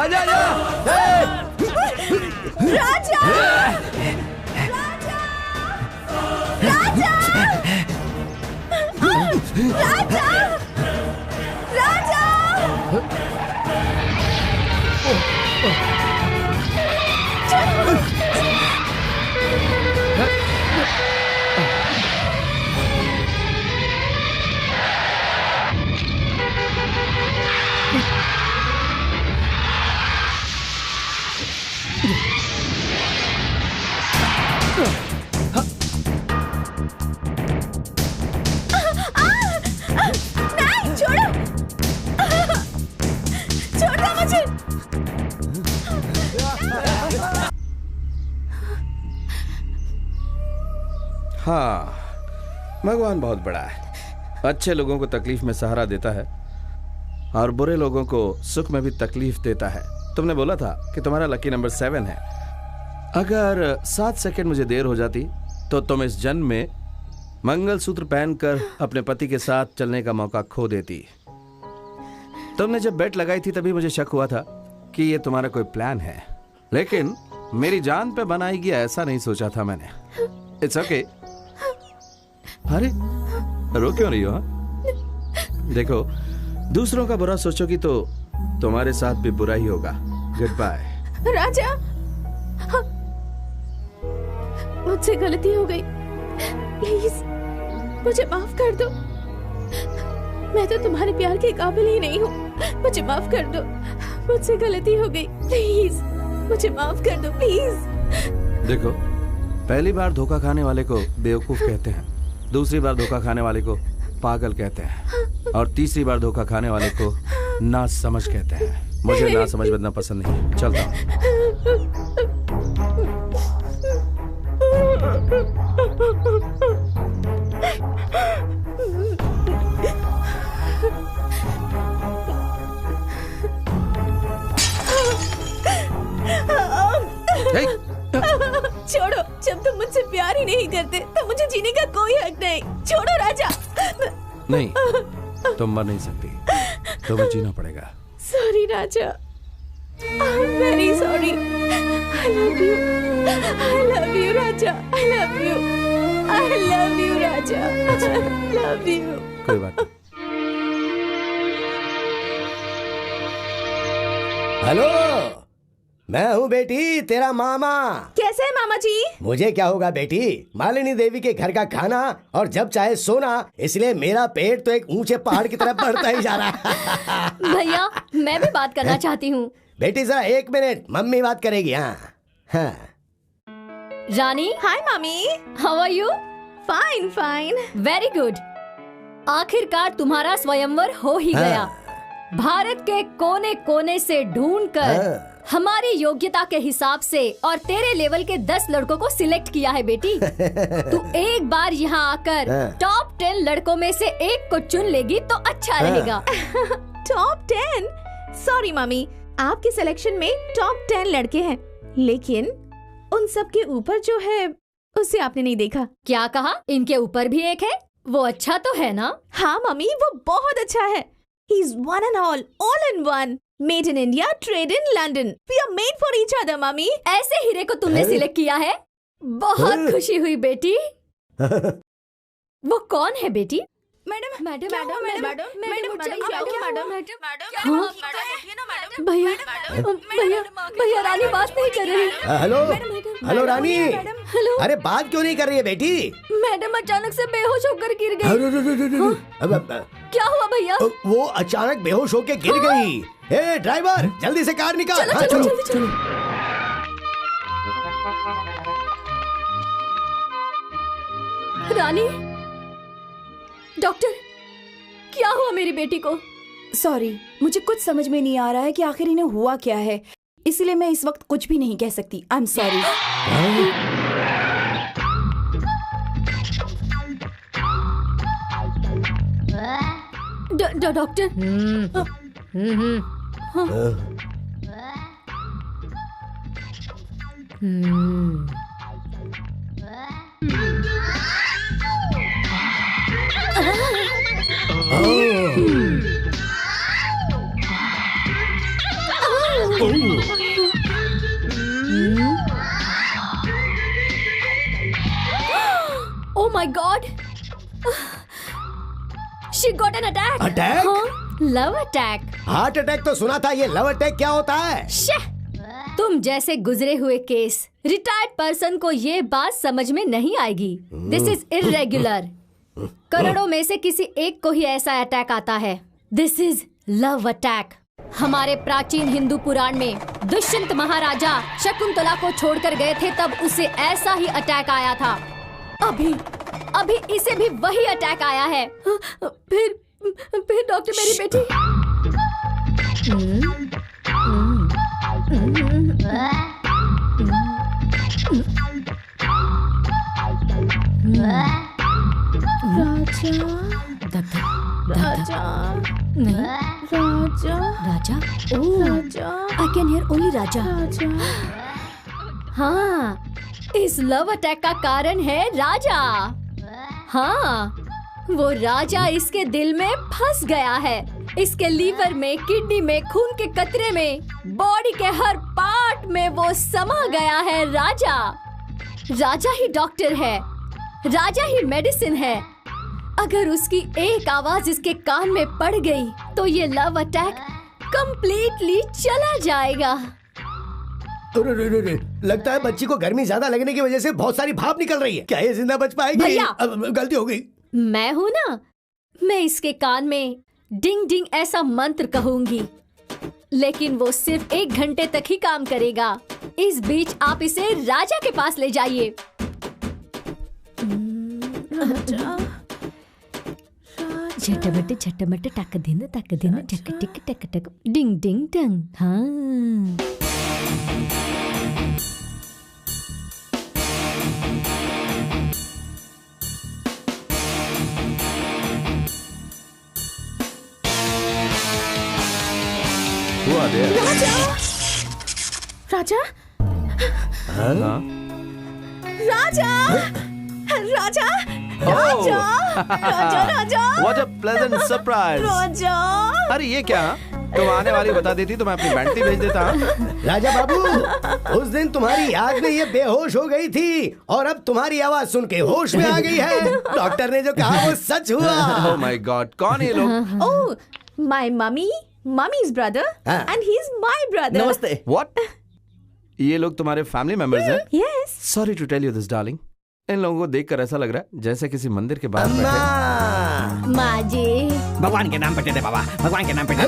आजा आजा। राजा। राजा। राजा। राजा। नहीं, छोड़ो। छोड़ दो मुझे। हाँ, भगवान बहुत बड़ा है। अच्छे लोगों को तकलीफ में सहारा देता है और बुरे लोगों को सुख में भी तकलीफ देता है। तुमने बोला था कि तुम्हारा लकी नंबर 7 है। अगर 7 सेकंड मुझे देर हो जाती तो तुम इस जन्म में मंगलसूत्र पहनकर अपने पति के साथ चलने का मौका खो देती। तुमने जब बेट लगाई थी तभी मुझे शक हुआ था कि ये तुम्हारा कोई प्लान है, लेकिन मेरी जान पे बनाएगी ऐसा नहीं सोचा था मैंने। It's okay. अरे रो क्यों रही हो? देखो, दूसरों का बुरा सोचोगी तो तुम्हारे साथ भी बुरा ही होगा। Good bye. राजा, मुझसे गलती हो गई, प्लीज मुझे माफ कर दो। मैं तो तुम्हारे प्यार के काबिल ही नहीं हूँ। मुझे माफ कर दो, मुझसे गलती हो गई, प्लीज मुझे माफ कर दो, प्लीज। देखो, पहली बार धोखा खाने वाले को बेवकूफ कहते हैं, दूसरी बार धोखा खाने वाले को पागल कहते हैं और तीसरी बार धोखा खाने वाले को नासमझ कहते हैं। मुझे नासमझ बनना पसंद नहीं। चलता हूँ। Hey! छोड़ो, जब तुम मुझसे प्यार ही नहीं करते तो मुझे जीने का कोई हक नहीं। छोड़ो राजा। नहीं, तुम मर नहीं सकती, तुम्हें जीना पड़ेगा। Sorry Raja, I am very sorry. I love you, I love you Raja, I love you, I love you Raja, I love you. कोई बात नहीं। हेलो, मैं हूँ बेटी, तेरा मामा। कैसे है मामा जी? मुझे क्या होगा बेटी, मालिनी देवी के घर का खाना और जब चाहे सोना, इसलिए मेरा पेट तो एक ऊंचे पहाड़ की तरफ बढ़ता ही जा रहा है। भैया, मैं भी बात करना चाहती हूँ। बेटी जरा 1 मिनट, मम्मी बात करेगी। हाँ। रानी। हाय मामी। How are you? Fine fine. Very good. आखिरकार तुम्हारा स्वयंवर हो ही गया। भारत के कोने कोने से ढूंढकर हमारी योग्यता के हिसाब से और तेरे लेवल के 10 लड़कों को सिलेक्ट किया है बेटी। तू एक बार यहाँ आकर टॉप 10 लड़कों में से एक को चुन लेगी तो अच्छा रहेगा। टॉप 10? सॉरी मामी, आपके सिलेक्शन में टॉप 10 लड़के हैं, लेकिन उन सब के ऊपर जो है उसे आपने नहीं देखा। क्या कहा? इनके ऊपर भी एक है? वो अच्छा तो है ना? हाँ मम्मी, वो बहुत अच्छा है। He's one and all in one. Made in India, trade in London. We are made for each other, mummy. ऐसे हीरे को तुमने सिलेक्ट किया है? बहुत खुशी हुई बेटी। वो कौन है बेटी? मैडम मैडम क्या हुआ, madam madam? Madam madam madam madam भैया भैया रानी बात नहीं कर रही। हेलो हेलो रानी। हेलो। अरे बात क्यों नहीं कर रही है बेटी? मैडम अचानक से बेहोश होकर गिर गई। क्या हुआ भैया? वो अचानक बेहोश होके गिर गई। ए ड्राइवर, जल्दी से कार निकाल। चलो, चलो, जल्दी चलो। रानी, डॉक्टर क्या हुआ मेरी बेटी को? सॉरी, मुझे कुछ समझ में नहीं आ रहा है कि आखिर इन्हें हुआ क्या है, इसलिए मैं इस वक्त कुछ भी नहीं कह सकती। I am sorry. Doctor. Oh my God! She got an attack. Attack? Love attack. Heart attack तो सुना था, ये लव अटैक क्या होता है? तुम जैसे गुजरे हुए केस रिटायर्ड पर्सन को ये बात समझ में नहीं आएगी। This is irregular. करोड़ों में से किसी एक को ही ऐसा अटैक आता है। This is love attack. हमारे प्राचीन हिंदू पुराण में दुष्यंत महाराजा शकुंतला को छोड़कर गए थे, तब उसे ऐसा ही अटैक आया था। अभी इसे भी वही अटैक आया है। फिर डॉक्टर मेरी बेटी। राजा आई कैन हियर ओनली राजा। हाँ, इस लव अटैक का कारण है राजा। हाँ, वो राजा इसके दिल में फंस गया है। इसके लीवर में, किडनी में, खून के कतरे में, बॉडी के हर पार्ट में वो समा गया है। राजा ही डॉक्टर है, राजा ही मेडिसिन है। अगर उसकी एक आवाज इसके कान में पड़ गई तो ये लव अटैक कंप्लीटली चला जाएगा। लगता है बच्ची को गर्मी ज्यादा लगने की वजह से बहुत सारी भाप निकल रही है। क्या ये जिंदा बच पाएगी? भैया, गलती हो गई। मैं हूँ ना, मैं इसके कान में डिंग डिंग ऐसा मंत्र कहूंगी, लेकिन वो सिर्फ 1 घंटे तक ही काम करेगा। इस बीच आप इसे राजा के पास ले जाइए। झटमट झटमट टक दिन टक टक टिक टक टक डिंग डिंग डंग। हाँ, राजा What a pleasant surprise! अरे ये क्या? तुम आने वाली बता देती तो मैं अपनी बैंटी भेज देता। राजा बाबू, उस दिन तुम्हारी याद में ये बेहोश हो गई थी और अब तुम्हारी आवाज सुन के होश में आ गई है। डॉक्टर ने जो कहा वो सच हुआ। Oh my God, कौन है ये लोग? Oh, my mummy's brother, and he's my brother. नमस्ते। What? ये लोग तुम्हारे फैमिली मेंबर्स हैं? Yes. Sorry to tell you this, darling. इन लोगों को देखकर ऐसा लग रहा है जैसे किसी मंदिर के बाहर बैठे। माँ जी, भगवान के नाम पे दे दे बाबा, भगवान के नाम पे दे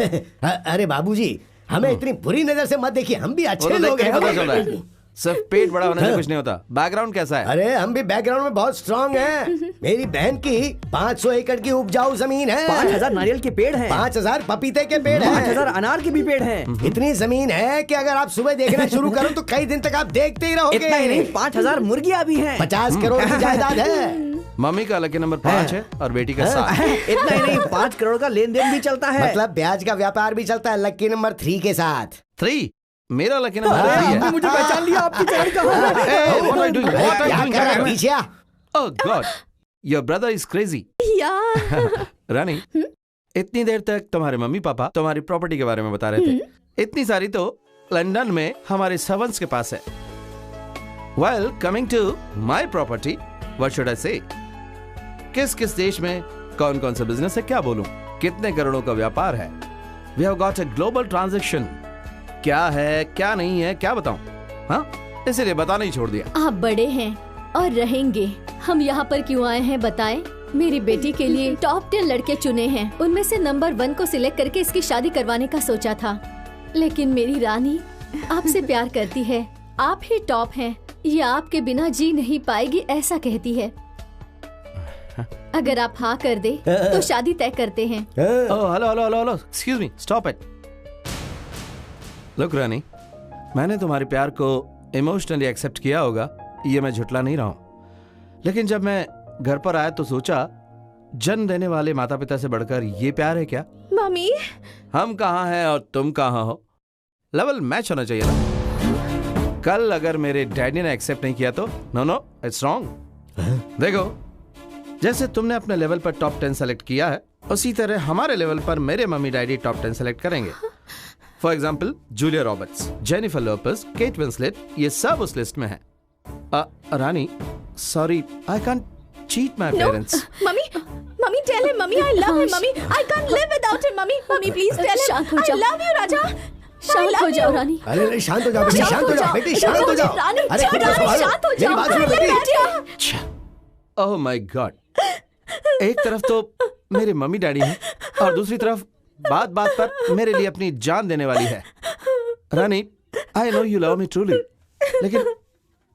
दे। अरे बाबूजी, हमें इतनी बुरी नजर से मत देखिए, हम भी अच्छे लोग हैं। पता चल रहा है सिर्फ पेट बड़ा होने से कुछ नहीं होता। बैकग्राउंड कैसा है? अरे हम भी बैकग्राउंड में बहुत स्ट्रांग हैं। मेरी बहन की 500 एकड़ की उपजाऊ जमीन है। 5000 नारियल के पेड़ हैं, 5000 पपीते के पेड़ हैं, 5000 अनार के भी पेड़ हैं। इतनी जमीन है कि अगर आप सुबह देखना शुरू करो तो कई दिन तक आप देखते ही रहोगे। इतना ही नहीं, 5000 मुर्गियां भी हैं। 50 करोड़ की जायदाद है। मम्मी का लकी नंबर 5 है और बेटी का 7। इतना ही नहीं, 5 करोड़ का लेन देन भी चलता है। मतलब ब्याज का व्यापार भी चलता है लकी नंबर 3 के साथ। 3? मेरा लकी नंबर 3 है। मुझे पहचान लिया, आपकी चढ़ कहाँ है? What are you doing? What are you doing? क्या कर रहा है? पीछे आ। Oh God, your brother is crazy. रानी, इतनी देर तक तुम्हारे मम्मी पापा तुम्हारी प्रॉपर्टी के बारे में बता रहे थे। इतनी सारी तो लंदन में हमारे सर्वेंट्स के पास है। Well, coming to my property, what should I say? किस किस देश में कौन कौन सा बिजनेस है, क्या बोलूं? कितने करोड़ों का व्यापार है? We have got a global transaction. क्या है, क्या नहीं है, क्या बताऊं? हाँ, इसीलिए बताना ही छोड़ दिया। आप बड़े हैं और रहेंगे। हम यहाँ पर क्यों आए हैं बताएं? मेरी बेटी के लिए टॉप 10 लड़के चुने हैं। उनमें से नंबर 1 को सिलेक्ट करके इसकी शादी करवाने का सोचा था, लेकिन मेरी रानी आपसे प्यार करती है। आप ही टॉप हैं, ये आपके बिना जी नहीं पाएगी ऐसा कहती है। अगर आप हाँ कर दे तो शादी तय करते हैं। Oh hello hello hello hello, excuse me, stop it. Look Rani, मैंने तुम्हारे प्यार को इमोशनली एक्सेप्ट किया होगा, ये मैं झुटला नहीं रहा हूं। लेकिन जब मैं घर पर आया तो सोचा जन्म देने वाले माता पिता से बढ़कर ये प्यार है क्या? मम्मी, हम कहाँ हैं और तुम कहाँ हो, लेवल मैच होना चाहिए ना। कल अगर मेरे डैडी ने एक्सेप्ट नहीं किया तो नो नो, इट्स रॉन्ग। देखो, जैसे तुमने अपने लेवल पर टॉप 10 सेलेक्ट किया है, उसी तरह हमारे लेवल पर मेरे मम्मी डैडी टॉप 10 सेलेक्ट करेंगे। For example Julia Roberts, Jennifer Lopez, Kate Winslet, ये सब उस लिस्ट में है। Rani, sorry, I can't cheat my parents. Mummy tell him, mummy I love him, mummy I can't live without him, mummy please tell him I love you Raja. शांत हो जाओ रानी। अरे शांत हो जाओ बेटी, शांत हो जाओ बेटी, शांत हो जाओ। अरे शांत हो जाओ, मेरी बात सुनो बेटी। ओह माय गॉड, एक तरफ तो मेरे मम्मी डैडी हैं और दूसरी तरफ बात बात पर मेरे लिए अपनी जान देने वाली है। Rani, I know you love me truly, लेकिन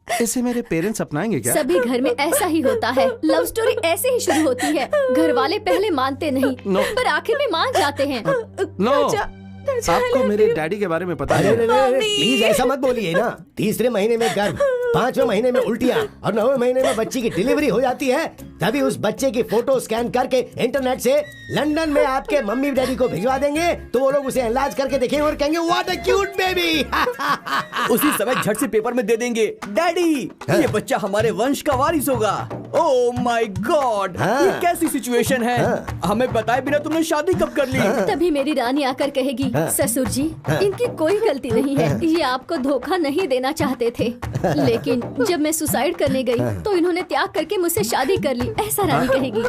इसे मेरे पेरेंट्स अपनाएंगे क्या? सभी घर में ऐसा ही होता है। लव स्टोरी ऐसे ही शुरू होती है। घर वाले पहले मानते नहीं, पर आखिर में मान जाते हैं। नो, आपको मेरे डैडी के बारे में पता है? प्लीज ऐसा मत बोलिए ना। तीसरे महीने में गर्भ, 5वें महीने में उल्टियाँ और 9वें महीने में बच्ची की डिलीवरी हो जाती है, तभी उस बच्चे की फोटो स्कैन करके इंटरनेट से लंदन में आपके मम्मी डैडी को भिजवा देंगे, तो वो लोग उसे इलाज करके देखेंगे और कहेंगे व्हाट अ क्यूट बेबी। उसी समय झट से पेपर में दे देंगे, डैडी ये बच्चा हमारे वंश का वारिस होगा। ओह माय गॉड, ये कैसी सिचुएशन है? हमें बताए बिना तुमने शादी कब कर ली? तभी मेरी रानी आकर कहेगी, ससुर जी इनकी कोई गलती नहीं है, ये आपको धोखा नहीं देना चाहते थे, लेकिन जब मैं सुसाइड करने गई तो इन्होंने त्याग करके मुझसे शादी कर ली, ऐसा रानी कहेगी।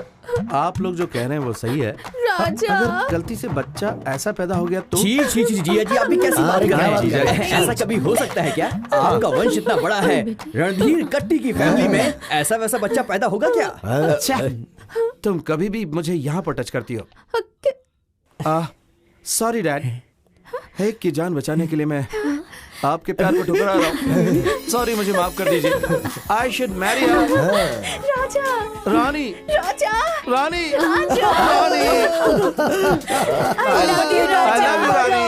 आप लोग जो कह रहे हैं वो सही है। राजा, अगर गलती से बच्चा ऐसा पैदा हो गया तो? जी जिया जी, आप भी कैसी बात कर रहे हैं? ऐसा कभी हो सकता है क्या? आपका वंश इतना बड़ा है, रणधीर कट्टी की फैमिली में ऐसा वैसा बच्चा पैदा होगा क्या? अच्छा, तुम कभी भी मुझे यहाँ पर टच करती हो। सॉरी डैड, एक की जान बचाने के लिए मैं आपके प्यार को ठुकरा रहा हूँ। सॉरी, मुझे माफ कर दीजिए। I should marry her. Raja, Rani, Raja, Rani, Raja, Rani, I love you, I love you, रानी।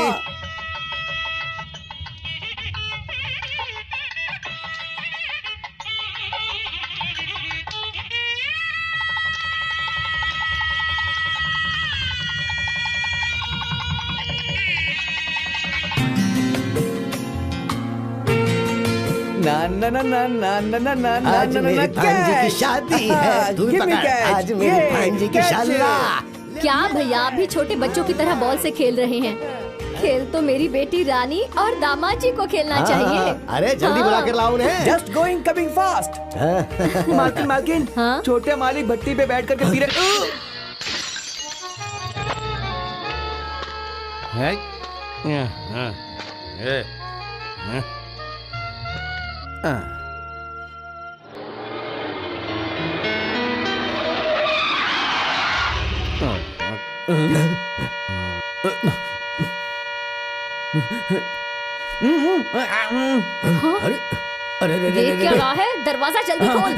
ना ना ना ना ना ना ना ना ना आज मेरे भांजे की शादी है, तू भी पकड़, आज मेरे भांजे की शादी। क्या भैया आप भी छोटे बच्चों की तरह बॉल से खेल रहे हैं? खेल तो मेरी बेटी रानी और दामाद जी को खेलना चाहिए। अरे जल्दी बुला कर लाओ उन्हें। Just going coming fast. मालकिन हाँ? छोटे मालिक भट्टी पे बैठ करके पी रहे। अरे देख क्या रहा है? दरवाजा जल्दी खोल।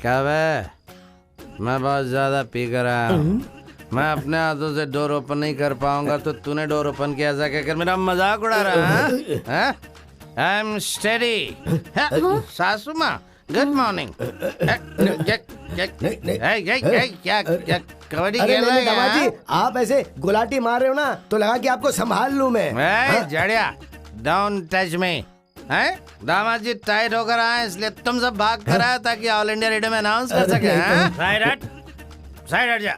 क्या वे? मैं बहुत ज्यादा पी कर आया हूँ। मैं अपने हाथों से डोर ओपन नहीं कर पाऊंगा, तो तूने डोर ओपन किया ऐसा कहकर मेरा मजाक उड़ा रहा है? I am steady. सासू माँ, गुड मॉर्निंग। क्या कबड्डी खेल रहे दामाद जी, हैं? आप ऐसे गुलाटी मार रहे हो ना, तो लगा कि आपको संभाल लूं मैं। जड़िया, डोंट टच मी। हैं? दामाद जी टाइट होकर आए, इसलिए तुम सब भाग कर आए ताकि ऑल इंडिया रेडियो में अनाउंस कर सके। साइड हट जा।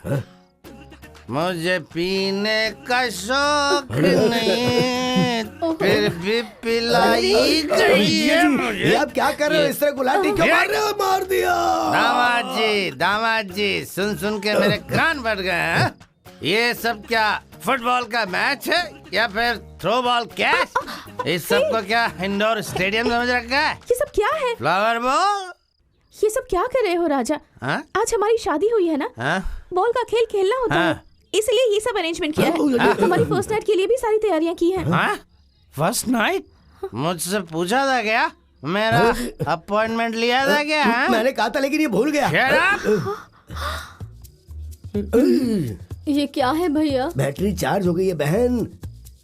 मुझे पीने का शौक नहीं, फिर भी पिलाई चाहिए मुझे। ये आप क्या कर रहे हो? इस तरह गुलाटी क्यों मार रहे हो? मार दिया। दामाद जी सुन के मेरे कान फट गए हैं। ये सब क्या फुटबॉल का मैच है या फिर थ्रो बॉल कैच? इस सब को क्या इंडोर स्टेडियम समझ रखा है? ये सब क्या है? Flower ball. ये सब क्या कर रहे हो राजा? आज हमारी शादी हुई है ना, बॉल का खेल खेलना होता है, इसलिए ये सब अरेंजमेंट किया है। हमारी फर्स्ट नाइट के लिए भी सारी तैयारियां की हैं। First night? मुझसे पूछा था क्या? मेरा अपॉइंटमेंट लिया था क्या? मैंने कहा था लेकिन ये भूल गया। ये क्या है भैया? बैटरी चार्ज हो गई है बहन।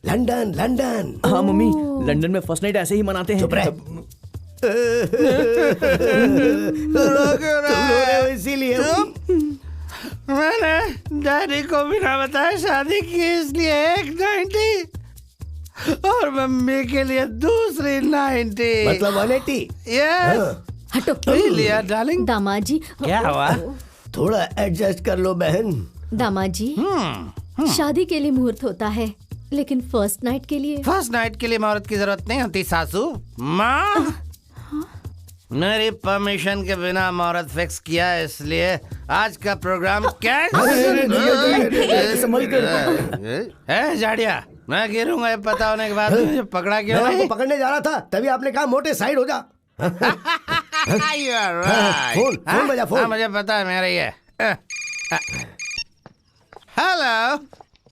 London London. हाँ मम्मी, लंदन में फर्स्ट नाइट ऐसे ही मनाते हैं। चुप रहे। इसीलिए मैंने डैडी को बिना बताए शादी की, इसलिए एक 90 और मम्मी के लिए दूसरी 90। मतलब 180। यस। हटो। पी लिया डार्लिंग। दामाद जी। क्या हुआ? थोड़ा एडजस्ट कर लो बहन। दामाद जी, शादी के लिए मुहूर्त होता है, लेकिन फर्स्ट नाइट के लिए? फर्स्ट नाइट के लिए मुहूर्त की जरूरत नहीं होती सासू माँ। मेरी परमिशन के बिना मुहूर्त फिक्स किया है, इसलिए आज का प्रोग्राम संभल कर। है झाड़िया, मैं गिरूंगा ये पता होने के बाद मुझे पकड़ा क्यों मैं नहीं? आपको पकड़ने जा रहा था, तभी आपने कहा मोटे साइड हो जा। फोन बजा फोन। हाँ मुझे पता है मेरा ये। Hello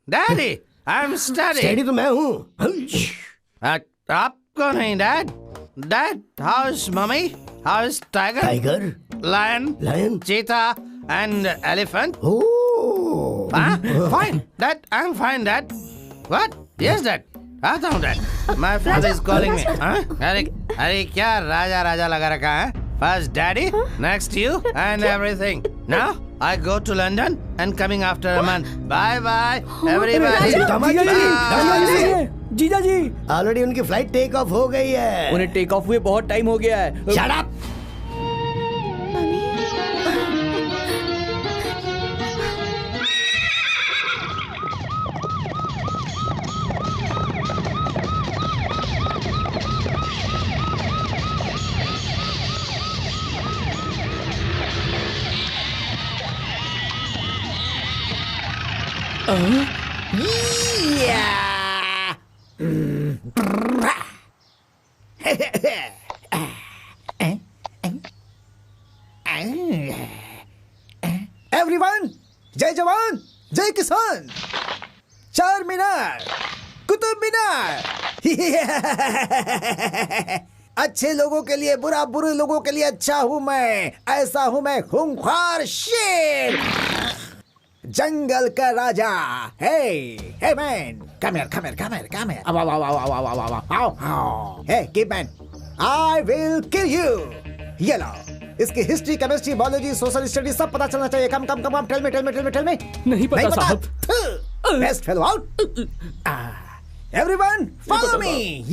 daddy, I am study तो मैं हूँ। आप कौन है dad? Dad, how is mummy? How is tiger? Tiger, lion, cheetah and elephant? Oh. Fine, Dad. I'm fine, Dad. What? Yes, Dad. आता हूँ, Dad. My father is calling me. अरे क्या राजा राजा लगा रखा है? First Daddy, next you, and everything. Now I go to London and coming after a month. Bye bye, everybody. जीजा जी, already उनकी flight take off हो गई है। उन्हें टेक ऑफ हुए बहुत टाइम हो गया है। Shut up. एवरीवन, जय जवान जय किसान। चार मीनार, कुतुब मीनार। अच्छे लोगों के लिए बुरा, बुरे लोगों के लिए अच्छा हूं मैं। ऐसा हूं मैं, खूंखार शेर, जंगल का राजा। Hey man, come here. Hey keep man, I will kill you. ये लो, इसकी history, chemistry, biology, social study सब पता चलना चाहिए। Come tell me. नहीं पता साहब। Best fellow out. Everyone follow me.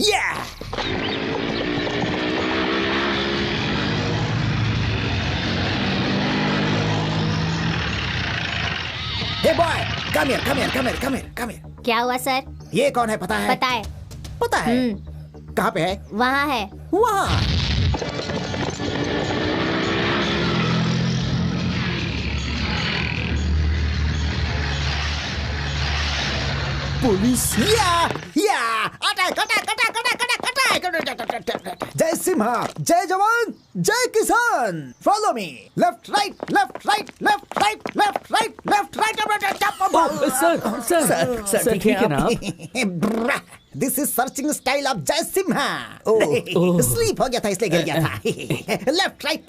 Hey boy, come here. क्या हुआ सर? ये कौन है पता है? पता है। कहाँ पे है? वहाँ है। वहाँ। पुलिस। जय सिम्हा, जय जवान जय किसान। Follow me. Left right. Sir ठीक है ना? This is searching style of Jai Simha. Sleep हो गया था इसलिए गिर गया था। Left right.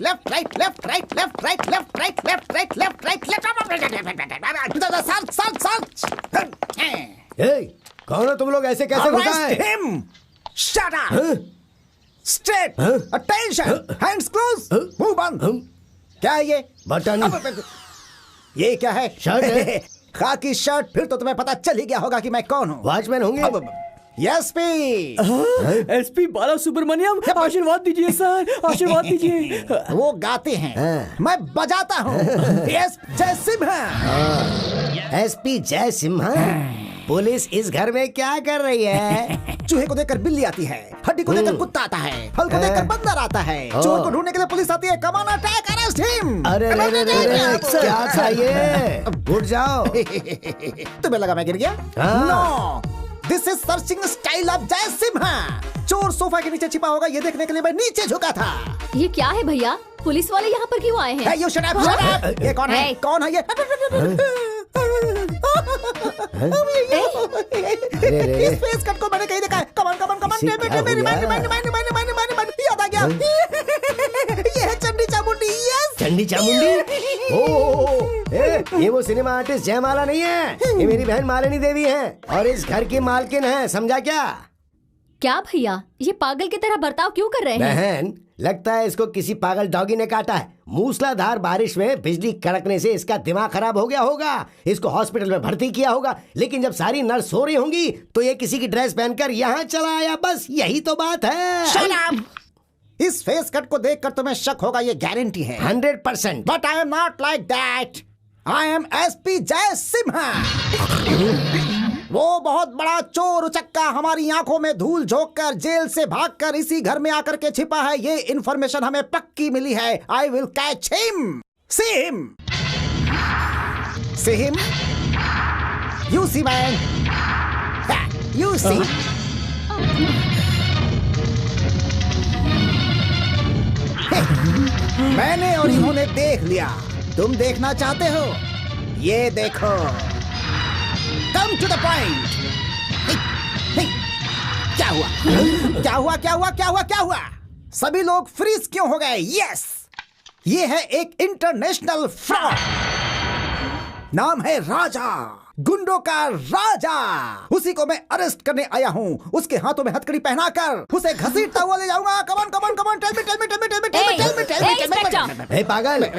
कौन हो तुम लोग? ऐसे कैसे होता है? Him. Shut up. Straight. Attention. Hands close. मुंह बंद। क्या है ये? बटन। ये क्या है? शर्ट है। खाकी शर्ट। फिर तो तुम्हें पता चल ही गया होगा कि मैं कौन हूँ। वॉचमैन होंगे? एसपी। एसपी बाला सुब्रमण्यम, आशीर्वाद दीजिए सर, आशीर्वाद दीजिए। वो गाते हैं, मैं बजाता हूँ। यस, जय सिम्हा। एसपी जय सिम्हा। पुलिस इस घर में क्या कर रही है? चूहे को देखकर बिल्ली आती है, हड्डी को देखकर कुत्ता आता है, फल को देखकर बंदर आता है, चोर को ढूंढने के लिए पुलिस आती है। Come on attack, arrest him. अरे क्या था ये? उठ जाओ। तुम्हें लगा मैं गिर गया? No, this is searching style of Jai Simha. चोर सोफा के नीचे छिपा होगा, ये देखने के लिए मैं नीचे झुका था। ये क्या है भैया? पुलिस वाले यहाँ पर क्यों आए हैं? You shut up, shut up. ये कौन है? कौन है ये? इस फेस कट को मैंने कहीं देखा है। Come on. Remind me. याद आ गया। भैया ये है चंडी चामुंडी। यस चंडी चामुंडी। ये वो सिनेमा आर्टिस्ट जयमाला नहीं है, ये मेरी बहन मालिनी देवी है और इस घर की मालकिन है, समझा क्या? क्या भैया, ये पागल की तरह बर्ताव क्यों कर रहे हैं? बहन, लगता है इसको किसी पागल डॉगी ने काटा है। मूसलाधार बारिश में बिजली कड़कने से इसका दिमाग खराब हो गया होगा। इसको हॉस्पिटल में भर्ती किया होगा, लेकिन जब सारी नर्स सो रही होंगी तो ये किसी की ड्रेस पहनकर यहाँ चला आया। बस यही तो बात है। Shut up! इस फेस कट को देखकर तुम्हें शक होगा, ये गारंटी है 100%। But I am not like that. I am SP जय सिम्हा। वो बहुत बड़ा चोर उचक्का हमारी आंखों में धूल झोंककर जेल से भागकर इसी घर में आकर के छिपा है। ये इन्फॉर्मेशन हमें पक्की मिली है। I will catch him. See him, see him. You see man, you see. मैंने और इन्होंने देख लिया। तुम देखना चाहते हो? ये देखो। Come to the point. क्या हुआ? क्या हुआ? क्या हुआ? क्या हुआ? क्या हुआ? सभी लोग फ्रीज क्यों हो गए? यस, ये है एक इंटरनेशनल फ्रॉड। नाम है राजा, गुंडों का राजा। उसी को मैं अरेस्ट करने आया हूँ। उसके हाथों में हथकड़ी पहनाकर उसे घसीटता हुआ ले जाऊंगा। Come on, come on, come on, tell me, tell me, tell me, tell me, tell me, tell me, tell me, tell me. ए पागल,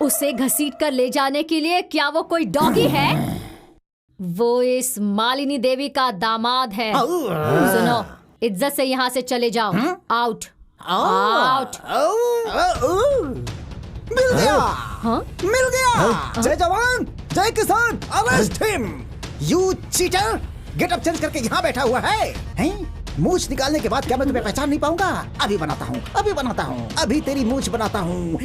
उसे घसीट कर ले जाने के लिए क्या वो कोई डॉगी है? वो इस मालिनी देवी का दामाद है। सुनो, इज्जत से यहाँ से चले जाओ। Out, out. मिल गया। हाँ? मिल गया। जय जवान, जय किसान, arrest him. You cheater, get up change करके यहाँ बैठा हुआ है, हैं? मूछ निकालने के बाद क्या मैं तुम्हें पहचान नहीं पाऊंगा? अभी बनाता हूँ, अभी बनाता हूँ, अभी तेरी मूछ बनाता हूँ।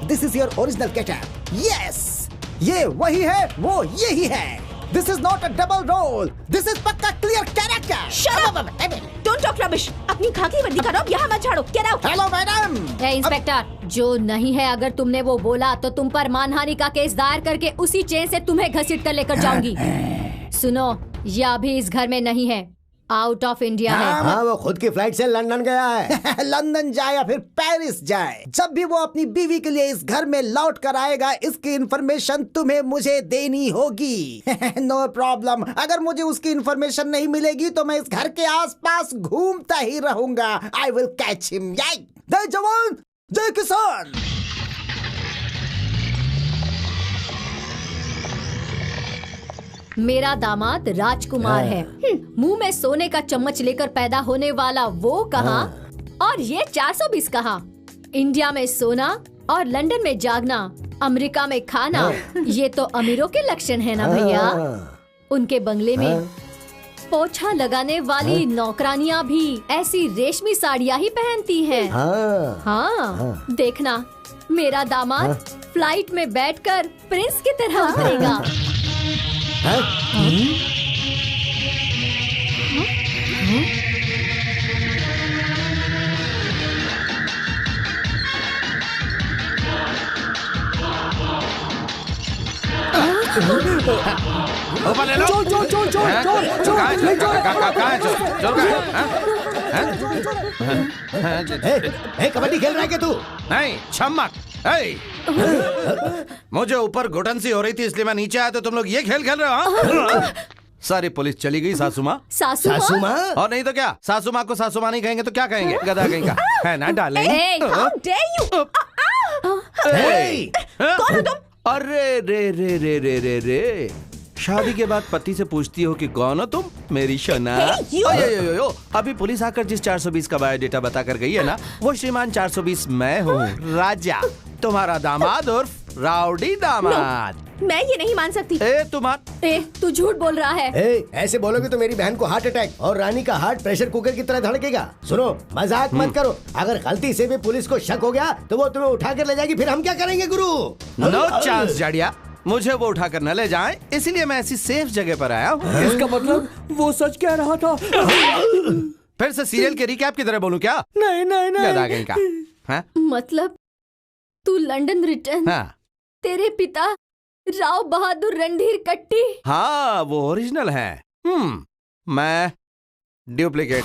This is your original getup. Yes, ये वही है, वो यही है। This is not a double role, this is पक्का clear character. Shut up! Don't talk rubbish. अपनी खाकी वर्दी का रौब यहाँ मत झाड़ो। Get out. Hello madam. Inspector, जो नहीं है, अगर तुमने वो बोला तो तुम पर मानहानि का केस दायर करके उसी चेन से तुम्हें घसीट कर लेकर जाऊंगी। सुनो, ये अभी इस घर में नहीं है, आउट ऑफ इंडिया है। हाँ, वो खुद की फ्लाइट से लंदन गया है। लंदन जाए या फिर पेरिस जाए, जब भी वो अपनी बीवी के लिए इस घर में लौट कर आएगा, इसकी इन्फॉर्मेशन तुम्हें मुझे देनी होगी। No problem. अगर मुझे उसकी इन्फॉर्मेशन नहीं मिलेगी तो मैं इस घर के आसपास घूमता ही रहूंगा। आई विल कैच हिम। जय जवान, जय किसान। मेरा दामाद राजकुमार है। मुंह में सोने का चम्मच लेकर पैदा होने वाला वो कहाँ और ये 420 कहाँ? इंडिया में सोना और लंदन में जागना, अमेरिका में खाना, ये तो अमीरों के लक्षण है ना भैया। उनके बंगले में पोछा लगाने वाली नौकरानियाँ भी ऐसी रेशमी साड़ियाँ ही पहनती हैं। हाँ, देखना, मेरा दामाद फ्लाइट में बैठकर प्रिंस की तरह उतरेगा। ऊपर ले लो। चोर चोर चोर चोर चोर चोर कहाँ है चोर? कहाँ है चोर? चोर कहाँ है? कबड्डी खेल रहा है क्या तू? नहीं, छम्मक। मुझे ऊपर घुटन सी हो रही थी, इसलिए मैं नीचे आया तो तुम लोग ये खेल खेल रहे हो? सारी पुलिस चली गई। सासू माँ, सासू माँ? और नहीं तो क्या? सासू माँ को सासू माँ नहीं कहेंगे तो क्या कहेंगे? गधा कहेंगे, है ना डार्लिंग? How dare you! कौन हो तुम? अरे रे रे रे रे रे रे, शादी के बाद पति से पूछती हो कि कौन हो तुम, मेरी शना? यो, अभी पुलिस आकर जिस 420 का बायोडेटा बता कर गई है ना, वो श्रीमान 420 मैं हूँ, राजा, तुम्हारा दामाद और राउडी दामाद। मैं ये नहीं मान सकती। तू झूठ बोल रहा है। ऐसे बोलोगे तो मेरी बहन को हार्ट अटैक और रानी का हार्ट प्रेशर कुकर की तरह धड़केगा। सुनो, मजाक मत करो। अगर गलती से भी पुलिस को शक हो गया तो वो तुम्हें उठा कर ले जाएगी, फिर हम क्या करेंगे गुरु? नो चांस जाड़िया, मुझे वो उठा कर न ले जाए, इसलिए मैं ऐसी सेफ जगह पर आया हूँ। इसका मतलब वो सच कह रहा था। फिर से सीरियल के रिकैप की तरह बोलूं क्या? नहीं। मतलब तू लंदन रिटर्न, तेरे पिता राव बहादुर रणधीर कट्टी? हाँ, वो ओरिजिनल है। मैं डुप्लीकेट।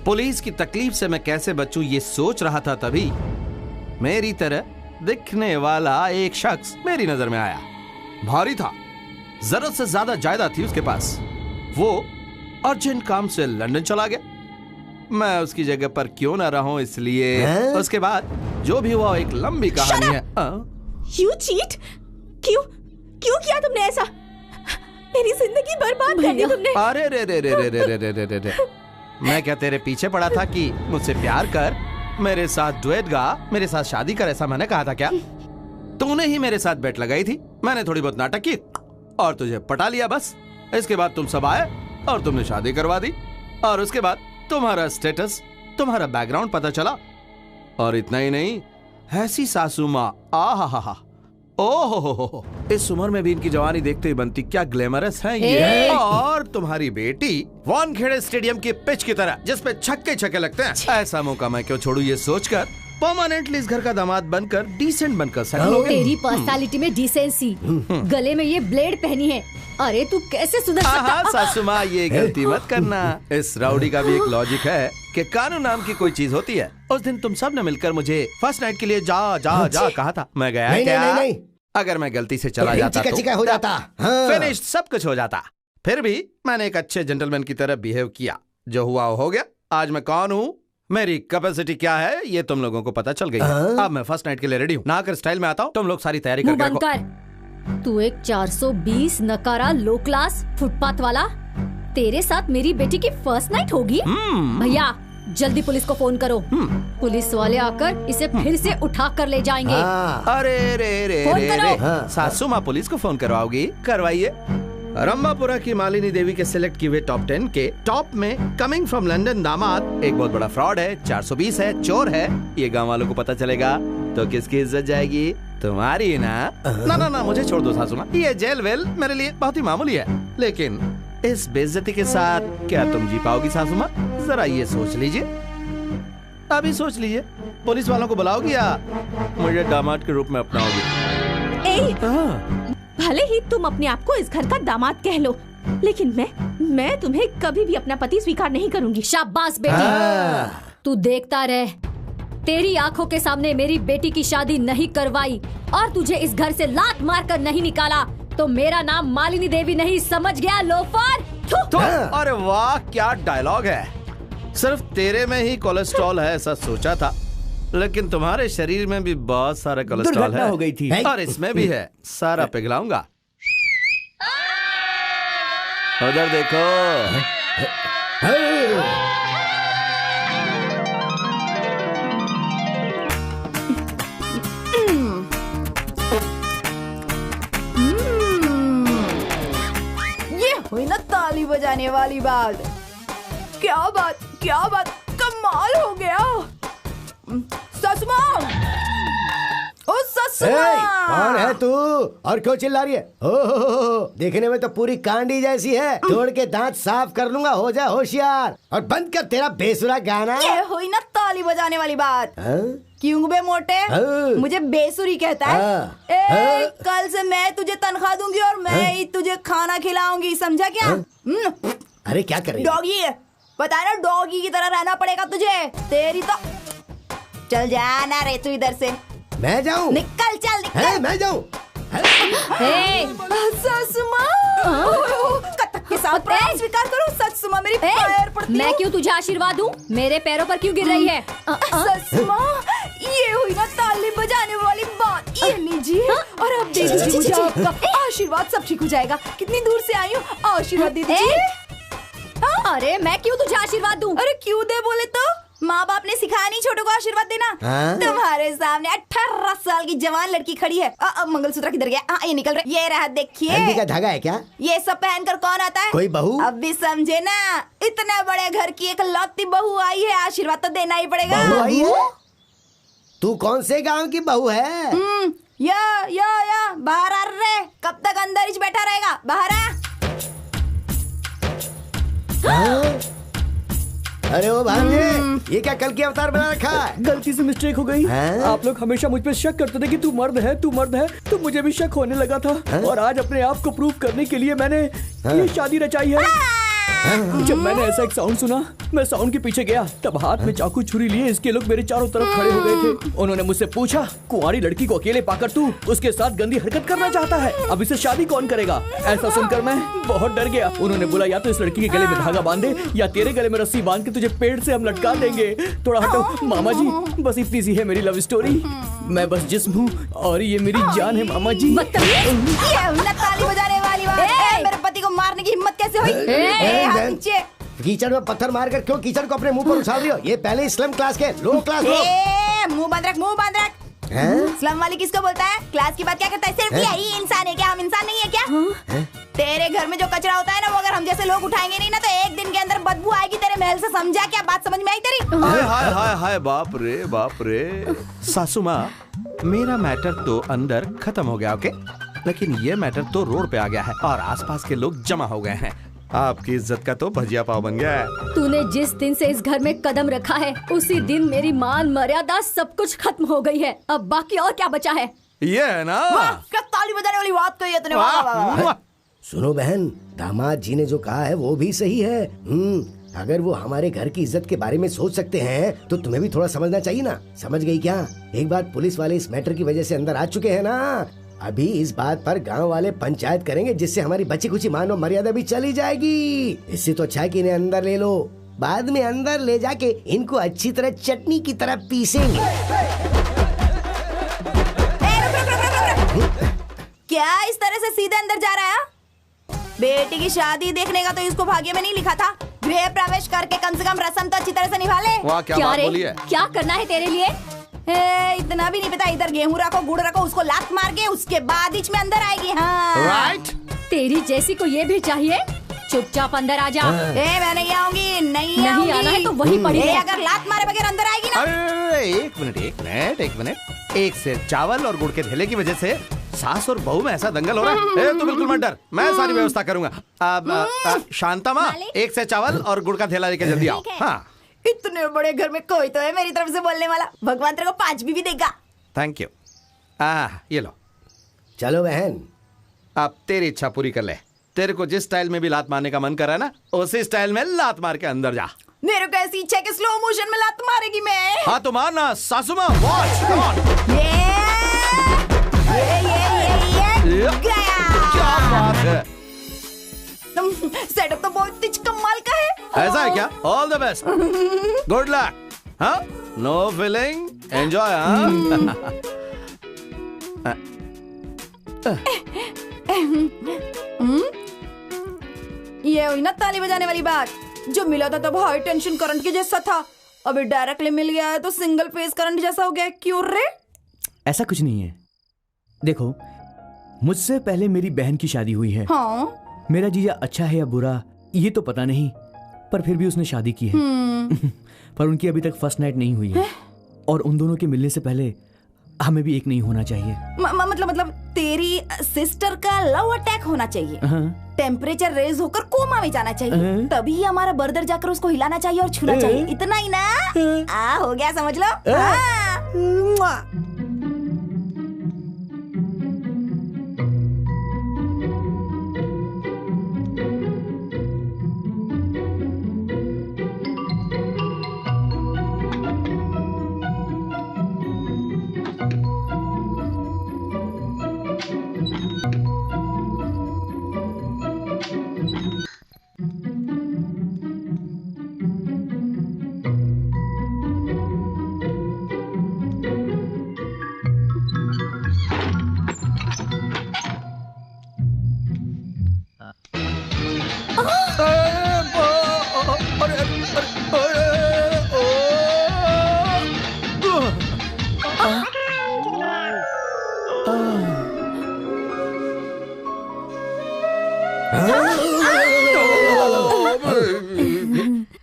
पुलिस की तकलीफ से मैं कैसे बचूं ये सोच रहा था, तभी मेरी तरह दिखने वाला एक शख्स मेरी नजर में आया। भारी था, जरूरत से ज्यादा जायदाद थी उसके पास। वो अर्जेंट काम से लंदन चला गया। मैं उसकी जगह पर क्यों ना रहूं, इसलिए उसके बाद जो भी हुआ एक लंबी कहानी है। You cheat? क्यों किया तुमने ऐसा? मेरी जिंदगी बर्बाद कर दी तुमने। अरे रे रे रे रे रे रे रे रे रे, मैं क्या तेरे पीछे पड़ा था कि मुझसे प्यार कर, मेरे साथ डुएट गा, मेरे साथ शादी कर, ऐसा मैंने कहा था क्या? तूने ही मेरे साथ बेट लगाई थी, मैंने थोड़ी बहुत नाटक की और तुझे पटा लिया बस। इसके बाद तुम सब आए और तुमने शादी करवा दी, और उसके बाद तुम्हारा स्टेटस, तुम्हारा बैकग्राउंड पता चला। और इतना ही नहीं, ऐसी सासू माँ, आहा, ओहो, इस उम्र में भी इनकी जवानी देखते ही बनती, क्या ग्लैमरस है ये। और तुम्हारी बेटी वानखेड़े स्टेडियम की पिच की तरह जिसपे छक्के लगते हैं, ऐसा मौका मैं क्यों छोड़ू ये सोचकर परमानेंटली इस घर का दामाद बनकर, डिसेंट बनकर सेटल हो गया। तेरी पर्सनालिटी में डिसेंसी, गले में ये ब्लेड पहनी है। अरे तू कैसे सुधर सकता? सासू माँ ये गलती मत करना। इस राउडी का भी एक लॉजिक है कि कानून नाम की कोई चीज होती है। उस दिन तुम सब ने मिलकर मुझे फर्स्ट नाइट के लिए जा कहा था, मैं गया क्या? नहीं। अगर मैं गलती से चला जाता तो हो जाता, फिनिश, सब कुछ हो जाता। फिर भी मैंने एक अच्छे जेंटलमैन की तरह बिहेव किया, जो हुआ हो गया। आज मैं कौन हूँ, मेरी कैपेसिटी क्या है, ये तुम लोगों को पता चल गई है। अब मैं फर्स्ट नाइट के लिए रेडी हूँ, नहाकर स्टाइल में आता हूँ। तुम लोग सारी तैयारी करके रखो। तू एक 420 नकारा लो क्लास फुटपाथ वाला, तेरे साथ मेरी बेटी की फर्स्ट नाइट होगी? भैया जल्दी पुलिस को फोन करो। पुलिस वाले आकर इसे फिर से उठा कर ले जाएंगे। अरे रे सासू माँ पुलिस को फोन करवाओगी? करवाइए। रंभापुरा की मालिनी देवी के सिलेक्ट किए हुए टॉप 10 के टॉप में कमिंग फ्रॉम लंदन दामाद एक बहुत बड़ा फ्रॉड है, 420 है, चोर है। ये गांव वालों को पता चलेगा तो किसकी इज्जत जाएगी? तुम्हारी ना। ना मुझे छोड़ दो सासू माँ, ये जेल वेल मेरे लिए बहुत ही मामूली है। लेकिन इस बेइज्जती के साथ क्या तुम जी पाओगी सासू माँ? जरा ये सोच लीजिए, अभी सोच लीजिए। पुलिस वालों को बुलाओगी या मुझे दामाद के रूप में अपनाओगी? भले ही तुम अपने आप को इस घर का दामाद कह लो, लेकिन मैं तुम्हें कभी भी अपना पति स्वीकार नहीं करूंगी। शाबाश बेटी, तू देखता रह। तेरी आंखों के सामने मेरी बेटी की शादी नहीं करवाई और तुझे इस घर से लात मार कर नहीं निकाला तो मेरा नाम मालिनी देवी नहीं, समझ गया लोफर? अरे वाह, क्या डायलॉग है। सिर्फ तेरे में ही कोलेस्ट्रॉल है ऐसा सोचा था, लेकिन तुम्हारे शरीर में भी बहुत सारा कोलेस्ट्रॉल है। हो गई थी और इसमें भी है, सारा पिघलाऊंगा। उधर देखो। ये हुई ना ताली बजाने वाली बात। क्या बात, कमाल हो गया। ससुमा, ओ ससुमा, कौन है तू और क्यों चिल्ला रही है? हो, देखने में तो पूरी कांडी जैसी है। तोड़ के दांत साफ कर लूंगा, हो जा होशियार और बंद कर तेरा बेसुरा गाना। ये हुई ना ताली बजाने वाली बात। क्यों बे मोटे, मुझे बेसुरी कहता है? कल से मैं तुझे तनख्वाह दूंगी और मैं ही तुझे खाना खिलाऊंगी, समझा क्या? अरे क्या करे? डॉगी है, पता ना, डॉगी की तरह रहना पड़ेगा तुझे। तेरी तो चल जाना रे तू इधर से। मैं जाऊं? निकल, चल निकल। मैं जाऊं? ससुमा, कत्थक के साथ प्रणाम स्वीकार करो। ससुमा मेरी पैर पड़ती है। मैं क्यों तुझे आशीर्वाद दूं? मेरे पैरों पर क्यों गिर रही है? ससुमा, ये हुई ना ताली बजाने वाली बात। ये लीजिए और अब दे दीजिए मुझे आपका आशीर्वाद, सब ठीक हो जाएगा। कितनी दूर से आई हूँ, आशीर्वाद दे दीजिए। अरे मैं क्यों तुझे आशीर्वाद दूं? अरे क्यों दे बोले तो? माँ बाप ने सिखाया नहीं छोटों को आशीर्वाद देना? तुम्हारे सामने 18 साल की जवान लड़की खड़ी है। मंगलसूत्र किधर गया? ये निकल रहा है, ये रहा, देखिए। हल्दी का धागा है क्या? ये सब पहनकर कौन आता है? कोई बहू? अब भी समझे ना, इतना बड़े घर की एक लौती बहू आई है, आशीर्वाद तो देना ही पड़ेगा। बहू आई है? तू कौन से गांव की बहू है? या बाहर आ रे, कब तक अंदर ही बैठा रहेगा? बाहर आ। अरे वो भांजे, ये क्या कल की अवतार बना रखा है? गलती से मिस्टेक हो गई। आप लोग हमेशा मुझ पे शक करते थे कि तू मर्द है, तो मुझे भी शक होने लगा था। और आज अपने आप को प्रूव करने के लिए मैंने ये शादी रचाई है। जब मैंने ऐसा एक साउंड सुना, मैं साउंड के पीछे गया, तब हाथ में चाकू छुरी लिए इसके लोग मेरे चारों तरफ खड़े हो गए थे। उन्होंने मुझसे पूछा, कुंवारी लड़की को अकेले पाकर तू उसके साथ गंदी हरकत करना चाहता है, अब इसे शादी कौन करेगा? ऐसा सुनकर मैं बहुत डर गया। उन्होंने बोला, या तो इस लड़की के गले में धागा बांधे या तेरे गले में रस्सी बांध के तुझे पेड़ से हम लटका देंगे। थोड़ा हटो मामा जी, बस इतनी सी है मेरी लव स्टोरी। मैं बस जिस्म हूँ और ये मेरी जान है मामा जी। ताली बजाने वाली बात है। मेरे पति को मारने की हिम्मत कैसे हुई? कीचड़ में पत्थर मारकर क्यों कीचड़ को अपने मुंह पर उछाल रही हो? ये पहले स्लम क्लास के लो क्लास लोग। मुंह बंद रख, मुंह बंद रख। स्लम वाली किसको बोलता है? क्लास की बात क्या करता है? सिर्फ यही इंसान है क्या? हम इंसान नहीं है क्या? तेरे घर में जो कचरा होता है ना, वो अगर हम जैसे लोग उठाएंगे नहीं ना, तो एक दिन के अंदर बदबू आएगी तेरे महल से। समझा? क्या बात समझ में आई तेरी? हाय हाय हाय हाय, बाप रे बाप रे। सासू माँ, मेरा मैटर तो अंदर खत्म हो गया, ओके, लेकिन ये मैटर तो रोड पे आ गया है और आसपास के लोग जमा हो गए हैं। आपकी इज्जत का तो भजिया पाव बन गया है। तूने जिस दिन से इस घर में कदम रखा है, उसी दिन मेरी मान मर्यादा सब कुछ खत्म हो गई है। अब बाकी और क्या बचा है? ये है ना, क्या ताली बजाने वाली बात कही है तूने? वाह, वाह, वाह। सुनो बहन, दामाद जी ने जो कहा है वो भी सही है। अगर वो हमारे घर की इज्जत के बारे में सोच सकते हैं तो तुम्हें भी थोड़ा समझना चाहिए ना। समझ गई क्या? एक बार पुलिस वाले इस मैटर की वजह से अंदर आ चुके हैं ना, अभी इस बात पर गांव वाले पंचायत करेंगे, जिससे हमारी बची कुची मान और मर्यादा भी चली जाएगी। इससे तो अच्छा है कि इन्हें अंदर ले लो, बाद में अंदर ले जाके इनको अच्छी तरह चटनी की तरह पीसेंगे। क्या इस तरह से सीधे अंदर जा रहा है? बेटी की शादी देखने का तो इसको भाग्य में नहीं लिखा था। गृह प्रवेश करके कम से कम रस्म तो अच्छी तरह से निभा ले। वाह, क्या बात बोली है। क्या करना है तेरे लिए? इतना भी नहीं पता? इधर गेहूं रखो, गुड़ रखो, उसको लात मार के उसके बाद बीच में अंदर आएगी। हाँ राइट। तेरी जैसी को ये भी चाहिए? चुपचाप अंदर आ जा। मैं नहीं आऊंगी, नहीं आना है तो वही पड़ी है। अगर लात मारे बगैर अंदर आएगी ना। अरे एक मिनट, एक से चावल और गुड़ के ढेले की वजह से सास और बहू में ऐसा दंगल हो रहा है। तू बिल्कुल मत डर, मैं सारी व्यवस्था करूंगा। शांता माँ, एक से चावल और गुड़ का थैला लेके जल्दी आओ। हाँ, इतने बड़े घर में कोई तो है मेरी तरफ से बोलने वाला। भगवान तेरे को 5 भी देगा। Thank you. ये लो। चलो बहन, अब तेरी इच्छा पूरी कर ले। तेरे को जिस स्टाइल में भी लात मारने का मन कर रहा है ना, उसी स्टाइल में लात मार के अंदर जा। मेरे को ऐसी इच्छा है कि स्लो मोशन में लात मारेगी मैं। हाँ तो मारना सासू माँ। Watch, come on. ये गया। क्या बात है। सेटअप तो बहुत ही कमाल का है। ऐसा है क्या? All the best, good luck. हाँ, नो फीलिंग, एंजॉय। ये हुई ना ताली बजाने वाली बात। जो मिला था तब हाई टेंशन करंट के जैसा था, अभी डायरेक्टली मिल गया है तो सिंगल फेज करंट जैसा हो गया। क्यों रे? ऐसा कुछ नहीं है। देखो, मुझसे पहले मेरी बहन की शादी हुई है। हाँ? मेरा जीजा अच्छा है या बुरा ये तो पता नहीं, पर फिर भी उसने शादी की है। पर उनकी अभी तक फर्स्ट नाइट नहीं हुई है। और उन दोनों के मिलने से पहले हमें भी एक नहीं होना चाहिए। मतलब तेरी सिस्टर का लव अटैक होना चाहिए। टेम्परेचर रेज होकर कोमा में जाना चाहिए, तभी हमारा बर्दर जाकर उसको हिलाना चाहिए और छूना चाहिए। इतना ही ना? हो गया, समझ लो।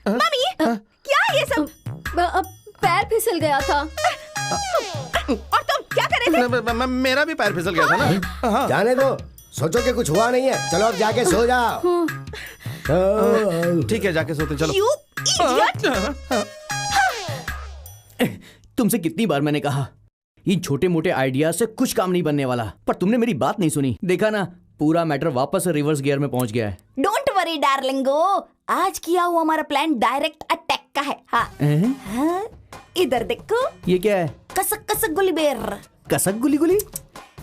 मम्मी, क्या ये सब? पैर फिसल गया था। और तुम क्या कर रहे थे? मेरा भी पैर फिसल गया था ना। जाने दो, सोचो कि कुछ हुआ नहीं है। चलो अब जाके सो जाओ। ठीक है, जाके सोते चलो। You idiot! तुमसे कितनी बार मैंने कहा, इन छोटे मोटे आइडिया से कुछ काम नहीं बनने वाला, पर तुमने मेरी बात नहीं सुनी। देखा ना, पूरा मैटर वापस रिवर्स गियर में पहुंच गया है। डोंट वरी डार्लिंगो, आज किया हुआ हमारा प्लान डायरेक्ट अटैक का है। हाँ, हाँ, इधर देखो। ये क्या है? कसक कसक गुली बेर। कसक गुली गुली?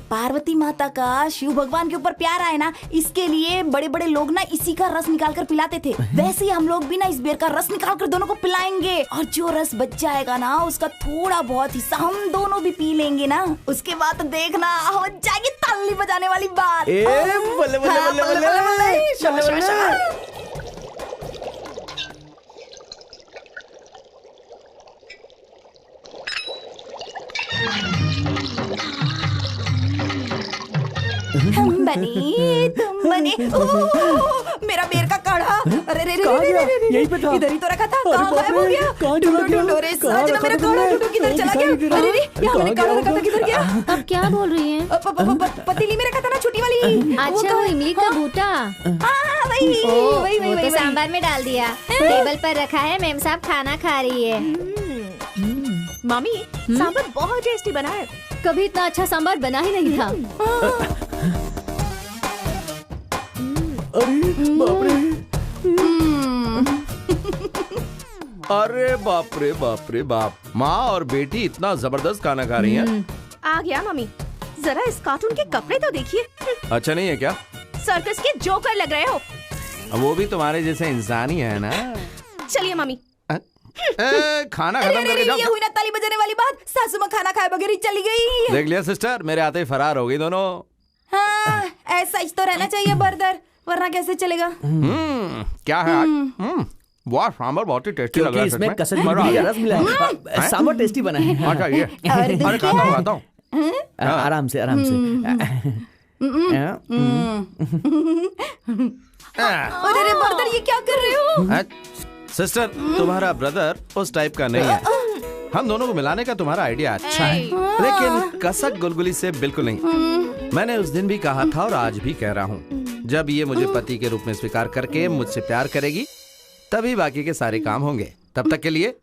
पार्वती माता का शिव भगवान के ऊपर प्यार है ना, इसके लिए बड़े बड़े लोग ना इसी का रस निकाल कर पिलाते थे। वैसे ही हम लोग भी ना इस बेर का रस निकाल कर दोनों को पिलाएंगे, और जो रस बच जाएगा ना उसका थोड़ा बहुत हिस्सा हम दोनों भी पी लेंगे ना। उसके बाद तो देखना हो जाएगी ताली बजाने वाली बात। बल्ले बल्ले हाँ, बल्ले बल्ले। हम बने तुम बने। मेरा बेर का काढ़ा, अरे रे यहीं पे था। इधर ही तो रखा था, कहाँ गायब हो गया? ढूंढो रे साजना, मेरा काढ़ा ढूंढो, किधर चला गया? अरे रे, यहाँ मैंने काढ़ा रखा था, किधर गया? अब क्या बोल रही हैं? पतीली में रखा था ना, छोटी वाली। अच्छा, वो इमली का बूटा। हाँ, वही तो सांभर में डाल दिया, टेबल पर रखा है। मेम साहब खाना खा रही है। मम्मी, सांभर बहुत टेस्टी बना है। कभी इतना अच्छा सांभर बना ही नहीं था। अरे बाप रे बाप रे बाप, माँ और बेटी इतना जबरदस्त खाना खा रही हैं। आ गया मम्मी, जरा इस कार्टून के कपड़े तो देखिए। अच्छा नहीं है क्या? सर्कस के जोकर लग रहे हो। वो भी तुम्हारे जैसे इंसान ही है ना। चलिए मम्मी। खाना खत्म करके जाओ। ये हुई ना ताली बजाने वाली बात। सासू माँ खाना खाए बगैर ही चली गई। देख लिया सिस्टर, मेरे आते ही फरार हो गई दोनों। हाँ, ऐसा ही तो रहना चाहिए बर्दर, वरना कैसे चलेगा? क्या है आज? वाह, सांभर बहुत ही टेस्टी लग रहा है। इसमें कसक गुली का रस मिला है। सांभर टेस्टी बना है। अच्छा ये, अरे खाता हूँ। आराम से आराम से। अरे बर्दर, ये क्या कर रहे हो? सिस्टर, तुम्हारा ब्रदर उस टाइप का नहीं है। हम दोनों को मिलाने का तुम्हारा आइडिया अच्छा है, लेकिन कसक गुलगुली से बिल्कुल नहीं। मैंने उस दिन भी कहा था और आज भी कह रहा हूँ, जब ये मुझे पति के रूप में स्वीकार करके मुझसे प्यार करेगी तभी बाकी के सारे काम होंगे। तब तक के लिए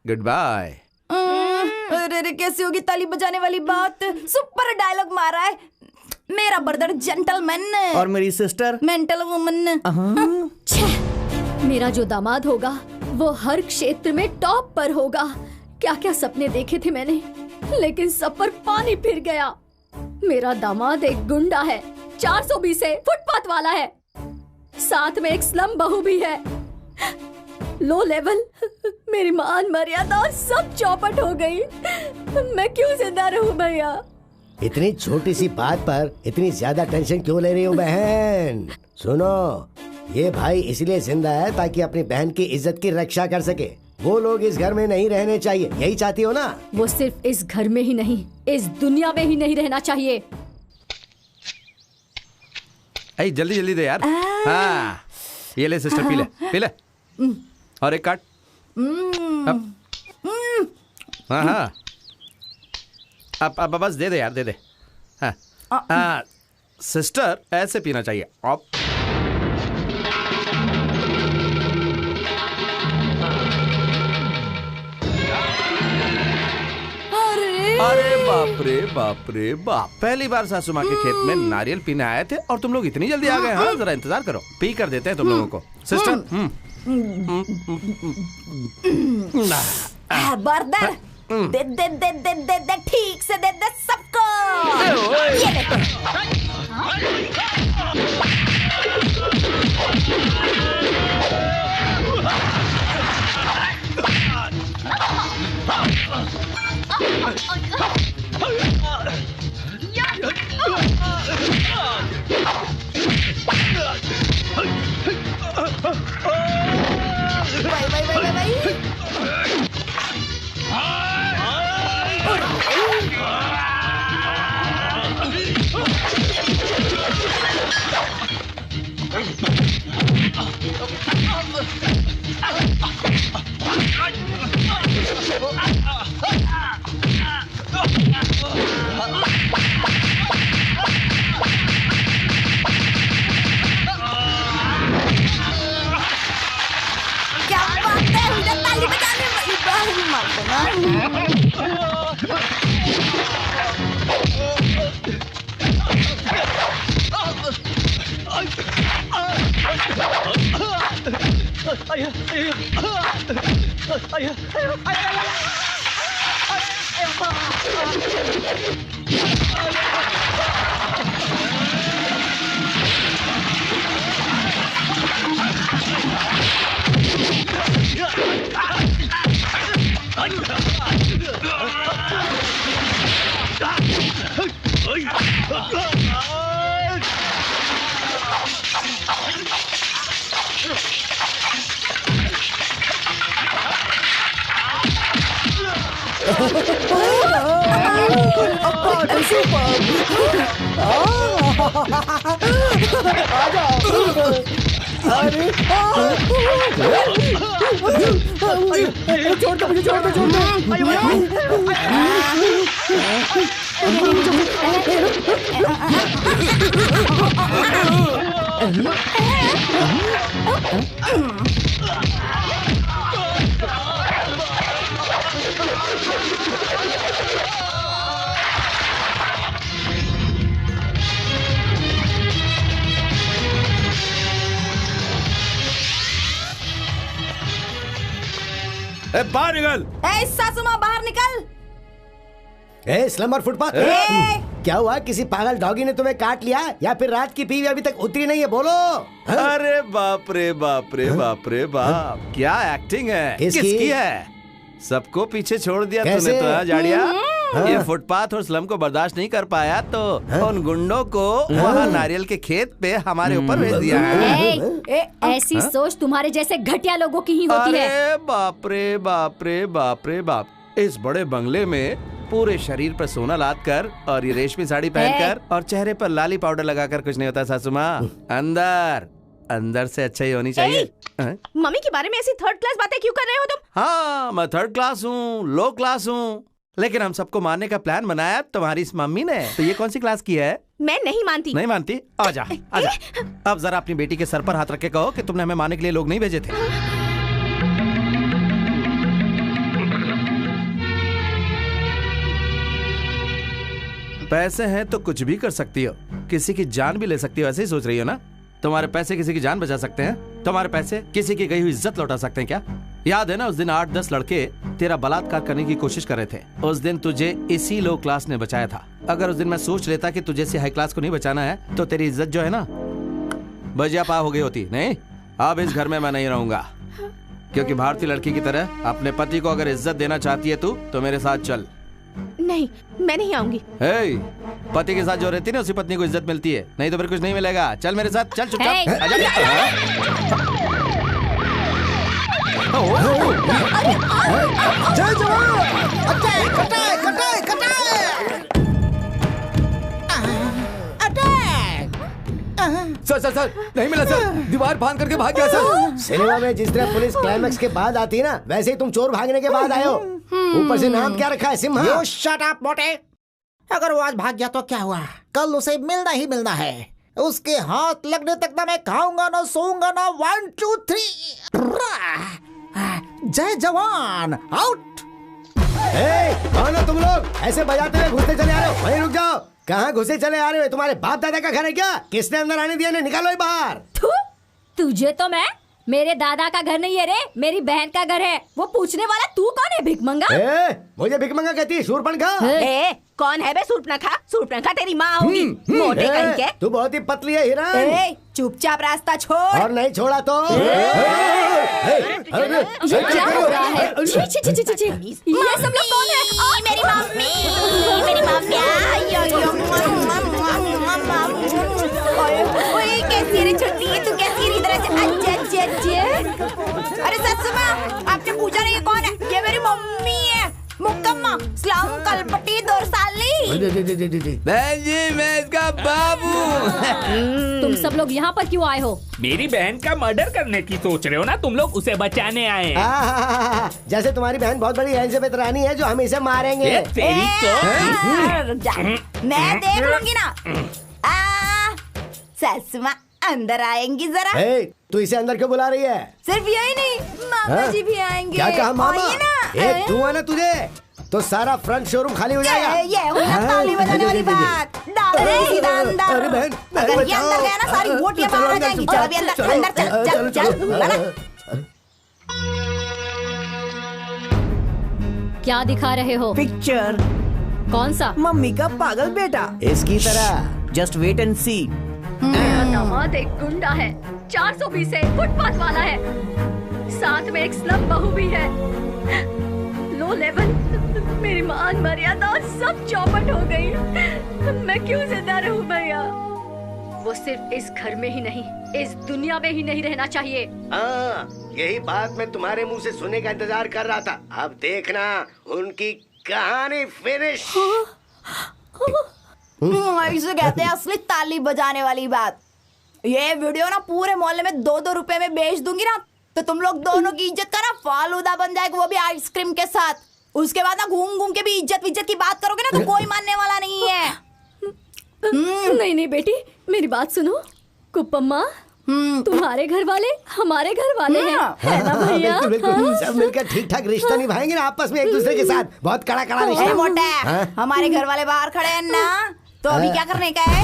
गुड बाय। अरे कैसे होगी ताली बजाने वाली बात? सुपर डायलॉग मारा है। मेरा ब्रदर जेंटलमैन और मेरी सिस्टर मेंटल वुमन। मेरा जो दामाद होगा वो हर क्षेत्र में टॉप पर होगा। क्या क्या सपने देखे थे मैंने, लेकिन सब पर पानी फिर गया। मेरा दामाद एक गुंडा है, 420 है, फुटपाथ वाला है, साथ में एक स्लम बहू भी है। लो लेवल, मेरी मान मर्यादा सब चौपट हो गई। मैं क्यों जिंदा रहूं भैया? इतनी छोटी सी बात पर इतनी ज्यादा टेंशन क्यों ले रही हो बहन? सुनो, ये भाई इसलिए जिंदा है ताकि अपनी बहन की इज्जत की रक्षा कर सके। वो लोग इस घर में नहीं रहने चाहिए, यही चाहती हो ना? वो सिर्फ इस घर में ही नहीं, इस दुनिया में ही नहीं रहना चाहिए। ऐ जल्दी जल्दी दे यार। हाँ, ये ले सिस्टर, पी ले पी ले, और एक काट। हाँ हाँ, अब बस दे दे यार, दे दे। हाँ, सिस्टर ऐसे पीना चाहिए। अब अरे बाप रे बाप रे बाप, पहली बार सासू माँ के खेत में नारियल पीने आए थे और तुम लोग इतनी जल्दी आ गए। हाँ, जरा इंतजार करो, पी कर देते हैं तुम लोगों को। सिस्टर, बर्दर, दे दे दे दे दे दे, ठीक से दे दे सबको। ये क्या बात है, उधर ताली बजाने वाली बात मारते ना। छोड़ दो मुझे, छोड़ दो, छोड़ दो। बाहर निकल। सासू माँ बाहर निकल। ए स्लम और फुटपाथ, क्या हुआ? किसी पागल डॉगी ने तुम्हें काट लिया या फिर रात की पीवी अभी तक उतरी नहीं है? बोलो। अरे बाप रे बाप रे बाप रे बाप, क्या एक्टिंग है। किसकी है? सबको पीछे छोड़ दिया तूने तो है जाड़िया। ये फुटपाथ और स्लम को बर्दाश्त नहीं कर पाया तो उन गुंडों को वहाँ नारियल के खेत पे हमारे ऊपर भेज दिया है। ऐसी सोच तुम्हारे जैसे घटिया लोगों की ही होती है। अरे बाप रे बाप रे बाप रे बाप, इस बड़े बंगले में पूरे शरीर पर सोना लाद कर और ये रेशमी साड़ी पहनकर और चेहरे पर लाली पाउडर लगाकर कुछ नहीं होता सासू माँ। अंदर अंदर से अच्छा ही होनी चाहिए। मम्मी के बारे में ऐसी थर्ड क्लास बातें क्यों कर रहे हो तुम? हाँ, मैं थर्ड क्लास हूँ, लो क्लास हूँ, लेकिन हम सबको मारने का प्लान बनाया तुम्हारी इस मम्मी ने। तो ये कौन सी क्लास की है? मैं नहीं मानती। नहीं मानती? आजा आजा। अब जरा अपनी बेटी के सर पर हाथ रख के कहो कि तुमने हमें मारने के लिए लोग नहीं भेजे थे। पैसे हैं तो कुछ भी कर सकती हो, किसी की जान भी ले सकती हो, ऐसे ही सोच रही हो ना? तुम्हारे पैसे किसी की जान बचा सकते हैं? तुम्हारे पैसे किसी की गई हुई इज्जत लौटा सकते हैं क्या? याद है ना उस दिन 8-10 लड़के तेरा बलात्कार करने की कोशिश कर रहे थे। उस दिन तुझे इसी लो क्लास ने बचाया था। अगर उस दिन मैं सोच लेता कि तुझे से हाई क्लास को नहीं बचाना है तो तेरी इज्जत जो है ना बजिया पा हो गई होती। नहीं, अब इस घर में मैं नहीं रहूंगा, क्योंकि भारतीय लड़की की तरह अपने पति को अगर इज्जत देना चाहती है तू तो मेरे साथ चल। नहीं, मैं नहीं आऊंगी। पति के साथ जो रहती है ना उसी पत्नी को इज्जत मिलती है, नहीं तो फिर कुछ नहीं मिलेगा। चल मेरे साथ, चल चुपचाप। जय जवान। सर सर सर, नहीं मिला सर, दीवार फांद करके भाग गया सर। सिनेमा में जिस तरह पुलिस क्लाइमैक्स के बाद आती है ना, वैसे ही तुम चोर भागने के बाद आए हो। ऊपर से नाम क्या रखा है? सिम्हा। You shut up, मोटे। अगर वो आज भाग गया तो क्या हुआ? कल उसे मिलना ही मिलना है। उसके हाथ लगने तक ना मैं खाऊंगा ना सोऊंगा ना। 1 2 3। जय जवान। आउट। कौन हो तुम लोग? ऐसे बजाते हुए घुसते चले आ रहे हो? वहीं रुक जाओ। कहाँ घुसे चले आ रहे हो? तुम्हारे बाप दादा का घर है क्या? किसने अंदर आने दिया? निकालो ही बाहर। तुझे तो मैं, मेरे दादा का घर नहीं है रे, मेरी बहन का घर है। वो पूछने वाला तू कौन है? भिखमंगा? मुझे भिखमंगा कहती है? शूरपणखा? कौन है बे शूरपणखा? शूरपणखा तेरी माँ होगी, मोटे कहीं के। तू बहुत ही पतली है हिरण। चुपचाप रास्ता छोड़। और नहीं छोड़ा तो क्या हो रहा है? ये सब लोग कौन है? मेरी मम्मी, मेरी मम्मी। कैसी रे छुट्टी, तू कैसी रे? इधर अरे ससुर माँ, आपने पूछा नहीं ये कौन है? ये मेरी मम्मी है, मुक्कम्मा स्लम कलपटी दोरसाली। बहन जी, मैं इसका बाबू। तुम सब लोग यहाँ पर क्यों आए हो? मेरी बहन का मर्डर करने की सोच रहे हो ना तुम लोग? उसे बचाने आए। जैसे तुम्हारी बहन बहुत बड़ी एलिजाबेथ रानी है जो हम इसे मारेंगे। तेरी तो मैं देख लूंगी ना। ससुर माँ अंदर आएंगी जरा। तू इसे अंदर क्यों बुला रही है? सिर्फ यही नहीं, मामा जी भी आएंगे। क्या कहा मामा? तू है ना, तुझे तो सारा फ्रंट शोरूम खाली हो जाएगा। ये ताली बजाने वाली बात। डाल सीधा अंदर। अरे बहन, अगर ये अंदर गया ना सारी बोटियां बाहर आ जाएंगी। चल अभी अंदर, अंदर चल चल चल। क्या दिखा रहे हो? पिक्चर। कौन सा? मम्मी का पागल बेटा। इसकी तरह। जस्ट वेट एंड सी। मेरा दामाद एक गुंडा है, 420 है, फुटपाथ वाला है, साथ में एक स्लम बहू भी है। लो लेवल, मेरी मान मर्यादा सब चौपट हो गई। मैं क्यों जिंदा रहूं भैया? वो सिर्फ इस घर में ही नहीं, इस दुनिया में ही नहीं रहना चाहिए। हाँ, यही बात मैं तुम्हारे मुंह से सुनने का इंतजार कर रहा था। अब देखना उनकी कहानी फिनिश। ऐसे कहते हैं असली ताली बजाने वाली बात। ये वीडियो ना पूरे मोहल्ले में 2-2 रुपए में बेच दूंगी ना, तो तुम लोग दोनों की इज्जत का ना फालूदा बन जाएगा, वो भी आइसक्रीम के साथ। उसके बाद ना घूम घूम के भी इज्जत की बात करोगे ना तो कोई मानने वाला नहीं है। नहीं नहीं बेटी, मेरी बात सुनो। कुप्पम्मा, तुम्हारे घर वाले हमारे घर वाले हैं, है ना भैया? बिल्कुल बिल्कुल, सब मिलकर ठीक ठाक रिश्ता निभाएंगे ना आपस में एक दूसरे के साथ। बहुत कड़ा कड़ा रिश्ता। मोटा, हमारे घर वाले बाहर खड़े हैं ना, तो अभी क्या करने का है?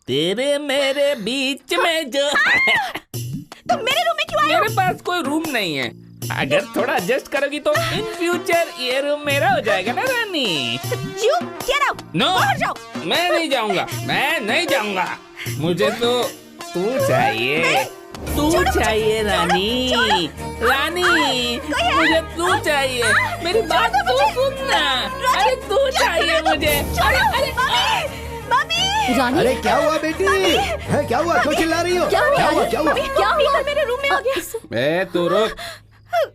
तेरे मेरे बीच में जो तुम मेरे रूम में क्यों आए हो? मेरे पास कोई रूम नहीं है। अगर थोड़ा एडजस्ट करोगी तो इन फ्यूचर ये रूम मेरा हो जाएगा ना रानी। You get out! नो, बाहर जाओ। मैं नहीं जाऊंगा, मैं नहीं जाऊंगा। मुझे तो तू चाहिए, तू चाहिए रानी, रानी मुझे तू चाहिए। मेरी बात तू सुनना। अरे तू चाहिए मुझे। रानी, अरे क्या हुआ बेटी? है क्या हुआ? क्यों चिल्ला रही हो? क्या हुआ? क्या हुआ? क्या हुआ? मेरे रूम में आ गया। तू रुक,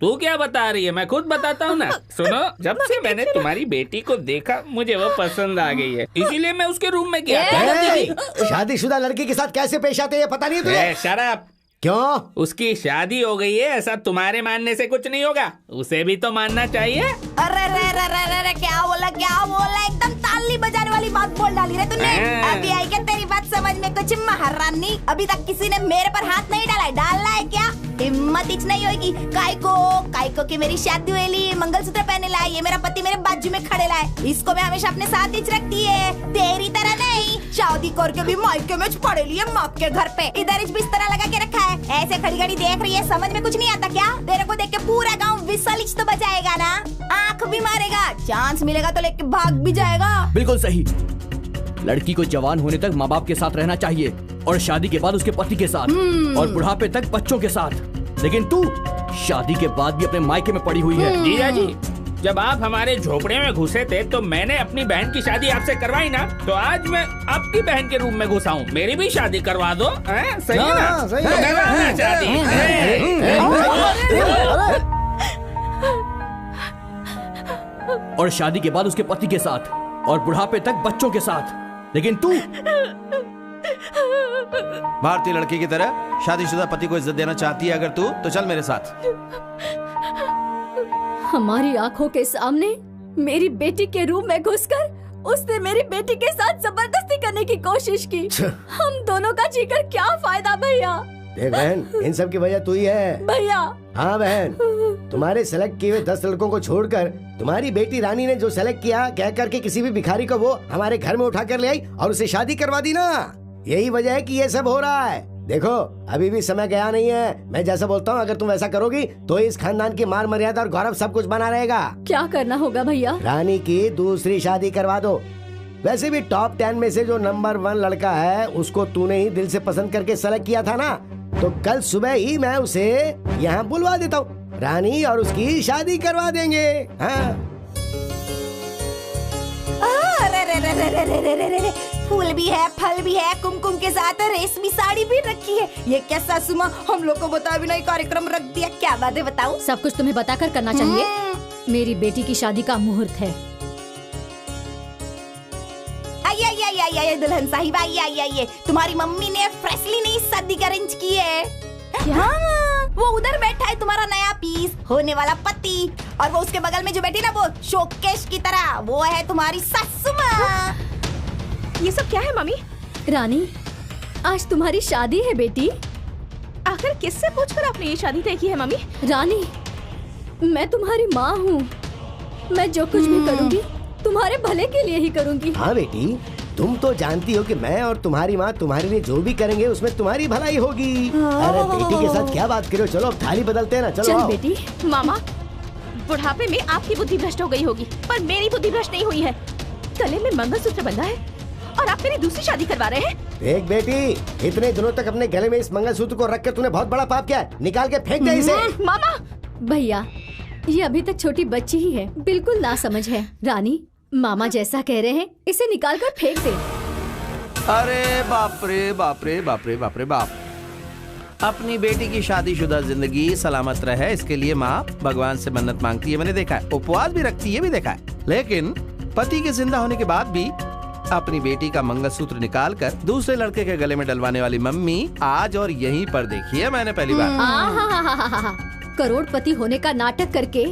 तू क्या बता रही है? मैं खुद बताता हूँ ना। सुनो, जब से मैंने तुम्हारी बेटी को देखा मुझे वो पसंद आ गई है, इसीलिए मैं उसके रूम में गया। शादीशुदा लड़की के साथ कैसे पेश आते हैं पता नहीं तुझे? शराब। क्यों? उसकी शादी हो गई है, ऐसा तुम्हारे मानने से कुछ नहीं होगा, उसे भी तो मानना चाहिए। अरे रे रे रे रे रे, क्या बोला एकदम ताली बजाने वाली बात बोल डाली रे तूने। अभी आई क्या तेरी बात समझ में कुछ महारानी? अभी तक किसी ने मेरे पर हाथ नहीं डाला है। डालना है क्या? हिम्मत इच नहीं होगी। कायको की मेरी शादी हुई, मंगलसूत्र पहने लाए, ये मेरा पति मेरे बाजू में खड़े लाए, इसको मैं हमेशा अपने साथ ही रखती है। तेरी तरह नहीं, शादी करके भी मायके में पड़े लिए माँ के घर पे, इधर इस बिस्तर लगा के रखा है। ऐसे खड़ी खड़ी देख रही है, समझ में कुछ नहीं आता क्या? तेरे को देख के पूरा गाँव विसलिच तो बजाएगा ना, आँख भी मारेगा, चांस मिलेगा तो लेके भाग भी जाएगा। बिल्कुल सही। लड़की को जवान होने तक माँ बाप के साथ रहना चाहिए और शादी के बाद उसके पति के साथ और बुढ़ापे तक बच्चों के साथ। लेकिन तू शादी के बाद भी अपने मायके में पड़ी हुई है। जीजा जी, जब आप हमारे झोपड़े में घुसे थे तो मैंने अपनी बहन की शादी आपसे करवाई ना, तो आज मैं आपकी बहन के रूम में घुसा हूँ। मेरी भी शादी करवा दो। सही है ना? सही है। करवाना शादी। और शादी के बाद उसके पति के साथ और बुढ़ापे तक बच्चों के साथ। लेकिन तू भारतीय लड़की की तरह शादीशुदा पति को इज्जत देना चाहती है अगर तू, तो चल मेरे साथ। हमारी आंखों के सामने मेरी बेटी के रूम में घुसकर उसने मेरी बेटी के साथ जबरदस्ती करने की कोशिश की। हम दोनों का जीकर क्या फायदा भैया? देख बहन, इन सब की वजह तू ही है। भैया। हाँ बहन, तुम्हारे सेलेक्ट किए हुए 10 लड़कों को छोड़कर तुम्हारी बेटी रानी ने जो सेलेक्ट किया, कह करके किसी भी भिखारी को वो हमारे घर में उठा कर ले आई और उसे शादी करवा दी ना। यही वजह है कि ये सब हो रहा है। देखो, अभी भी समय गया नहीं है। मैं जैसा बोलता हूँ, अगर तुम वैसा करोगी तो इस खानदान की मान मर्यादा और गौरव सब कुछ बना रहेगा। क्या करना होगा भैया? रानी की दूसरी शादी करवा दो। वैसे भी टॉप 10 में से जो नंबर 1 लड़का है उसको तूने ही दिल से पसंद करके सेलेक्ट किया था ना, तो कल सुबह ही मैं उसे यहाँ बुलवा देता हूँ। रानी और उसकी शादी करवा देंगे। हाँ। अरे फूल भी है, फल भी है, कुमकुम के साथ रेशमी साड़ी भी रखी है। ये क्या सासू माँ, हम लोग को बता भी नहीं कार्यक्रम रख दिया। क्या बात है बताओ? सब कुछ तुम्हें बताकर करना चाहिए। मेरी बेटी की शादी का मुहूर्त है। आइए दुल्हन साहिबा, आइए। तुम्हारी मम्मी ने फ्रेशली नई शादी का अरेंज की है। क्या? वो उधर बैठा है तुम्हारा नया पीस होने वाला पति, और वो उसके बगल में जो बैठी ना वो शोकेश की तरह, वो है तुम्हारी सासू माँ। ये सब क्या है मम्मी? रानी, आज तुम्हारी शादी है बेटी। आखिर किससे पूछकर आपने ये शादी तय की है मम्मी? रानी, मैं तुम्हारी माँ हूँ। मैं जो कुछ भी करूँगी तुम्हारे भले के लिए ही करूँगी। हाँ बेटी, तुम तो जानती हो कि मैं और तुम्हारी माँ तुम्हारे लिए जो भी करेंगे उसमें तुम्हारी भलाई होगी। अरे बेटी के साथ क्या बात करो, चलो अब थाली बदलते हैं ना। चलो चल आओ। बेटी। मामा, बुढ़ापे में आपकी बुद्धि भ्रष्ट हो गई होगी, पर मेरी बुद्धि भ्रष्ट नहीं हुई है। गले में मंगलसूत्र बंधा है और आप मेरी दूसरी शादी करवा रहे हैं। देख बेटी, इतने दिनों तक अपने गले में इस मंगलसूत्र को रख कर तूने बहुत बड़ा पाप किया है। निकाल के फेंक दे इसे। मामा, भैया, ये अभी तक छोटी बच्ची ही है, बिल्कुल ना समझ है। रानी, मामा जैसा कह रहे हैं इसे निकाल कर फेंक दे। अरे बाप रे बाप रे बाप रे बाप रे बाप। अपनी बेटी की शादीशुदा जिंदगी सलामत रहे, इसके लिए माँ भगवान से मन्नत मांगती है, मैंने देखा है। उपवास भी रखती है, भी देखा है। लेकिन पति के जिंदा होने के बाद भी अपनी बेटी का मंगलसूत्र निकाल कर दूसरे लड़के के गले में डलवाने वाली मम्मी आज और यहीं पर देखी है मैंने पहली बार। करोड़पति होने का नाटक करके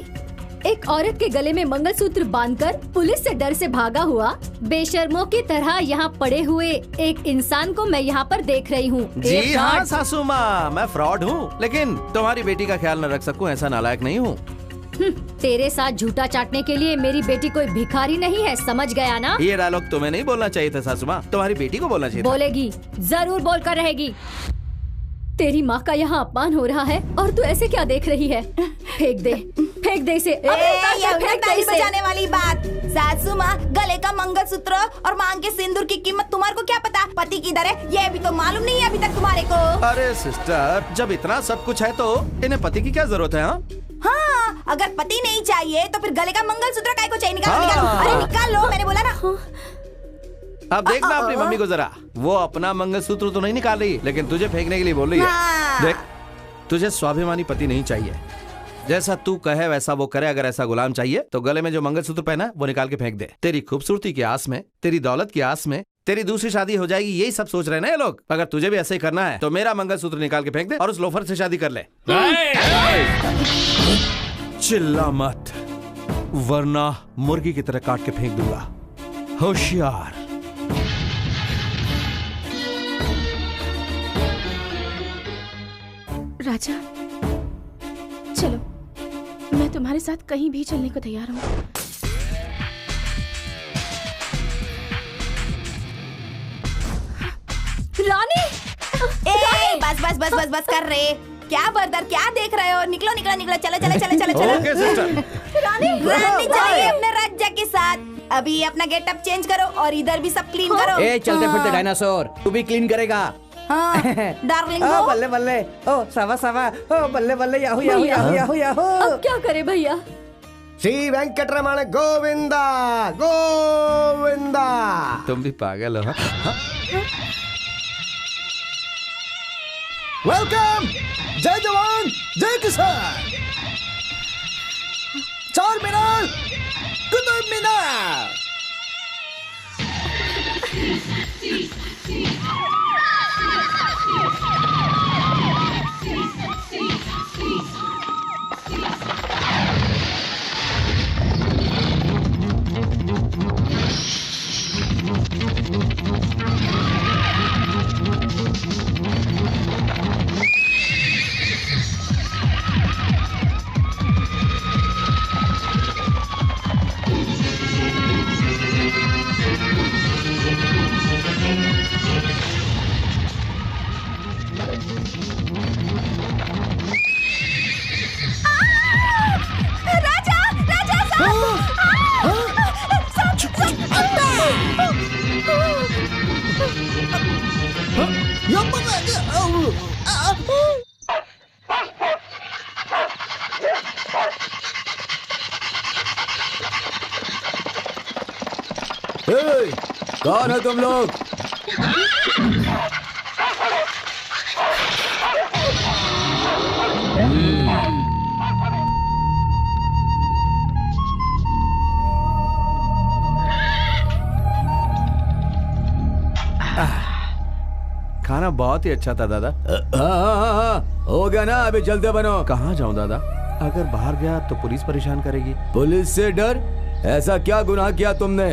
एक औरत के गले में मंगलसूत्र बांधकर पुलिस से डर से भागा हुआ बेशर्मों की तरह यहाँ पड़े हुए एक इंसान को मैं यहाँ पर देख रही हूँ। जी हाँ सासू माँ, मैं फ्रॉड हूँ, लेकिन तुम्हारी बेटी का ख्याल न रख सकूँ ऐसा नालायक नहीं हूँ। तेरे साथ झूठा चाटने के लिए मेरी बेटी कोई भिखारी नहीं है, समझ गया ना? ये डायलॉग तुम्हें नहीं बोलना चाहिए था सासू माँ, तुम्हारी बेटी को बोलना चाहिए था। बोलेगी, जरूर बोलकर रहेगी। तेरी माँ का यहाँ अपमान हो रहा है और तू ऐसे क्या देख रही है? फेंक दे इसे। ताली बजाने वाली बात। सासू माँ, गले का मंगलसूत्र और मांग के सिंदूर की कीमत तुम्हारे को क्या पता? पति किधर है ये भी तो मालूम नहीं है अभी तक तुम्हारे को। अरे सिस्टर, जब इतना सब कुछ है तो इन्हें पति की क्या जरूरत है? हाँ, अगर पति नहीं चाहिए तो फिर गले का मंगलसूत्र काय को चाहिए? निकालो। अरे निकाल लो, मैंने बोला ना। अब देखना अपनी मम्मी को जरा, वो अपना मंगलसूत्र तो नहीं निकाल रही, लेकिन तुझे फेंकने के लिए बोल रही है। देख, तुझे स्वाभिमानी पति नहीं चाहिए, जैसा तू कहे वैसा वो करे। अगर ऐसा गुलाम चाहिए तो गले में जो मंगलसूत्र पहना वो निकाल के फेंक दे। तेरी खूबसूरती की आस में, तेरी दौलत की आस में तेरी दूसरी शादी हो जाएगी, यही सब सोच रहे हैं ना ये लोग। अगर तुझे भी ऐसे ही करना है तो मेरा मंगलसूत्र निकाल के फेंक दे और उस लोफर से शादी कर ले। चिल्ला मत, वरना मुर्गी की तरह काट के फेंक दूंगा। होशियार। राजा, चलो, मैं तुम्हारे साथ कहीं भी चलने को तैयार हूँ। रानी, बस बस बस बस बस कर रहे। क्या बर्दर, क्या देख रहे हो? निकलो निकलो निकलो, चलो चलो चलो चलो चलो। Okay sister. रानी चलिए अपने राजा के साथ। अभी अपना गेटअप चेंज करो और इधर भी सब क्लीन करो। ए, चलते फिरते डायनासोर, तू भी क्लीन करेगा? हाँ, डार्लिंग ओ बल्ले बल्ले, ओ सावा सावा, ओ बल्ले बल्ले, Yahoo Yahoo Yahoo Yahoo Yahoo. अब क्या करे भैया? श्री वेंकटरमण गोविंदा गोविंदा। तुम भी पागल हो? वेलकम। जय जवान जय किसान। चार मीनार, कुतुब मीनार। कौन हो तुम लोग? खाना बहुत ही अच्छा था दादा। हाँ, हो गया ना, अभी जल्दी बनो। कहाँ जाऊँ दादा? अगर बाहर गया तो पुलिस परेशान करेगी। पुलिस से डर? ऐसा क्या गुनाह किया तुमने?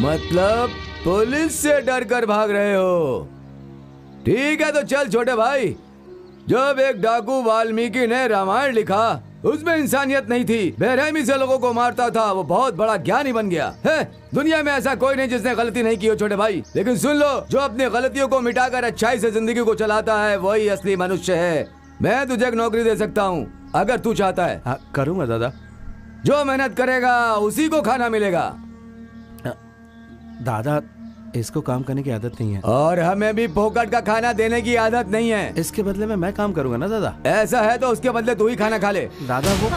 मतलब पुलिस से डर कर भाग रहे हो? ठीक है तो चल छोटे भाई। जब एक डाकू वाल्मीकि ने रामायण लिखा, उसमें इंसानियत नहीं थी, बेरहमी से लोगों को मारता था, वो बहुत बड़ा ज्ञानी बन गया है। दुनिया में ऐसा कोई नहीं जिसने गलती नहीं की हो छोटे भाई। लेकिन सुन लो, जो अपनी गलतियों को मिटाकर अच्छाई से जिंदगी को चलाता है वही असली मनुष्य है। मैं तुझे एक नौकरी दे सकता हूँ अगर तू चाहता है। हाँ, करूँगा दादा। जो मेहनत करेगा उसी को खाना मिलेगा। दादा, इसको काम करने की आदत नहीं है और हमें भी फोकट का खाना देने की आदत नहीं है। इसके बदले में मैं काम करूंगा ना दादा। ऐसा है तो उसके बदले तू ही खाना खा ले। दादा वो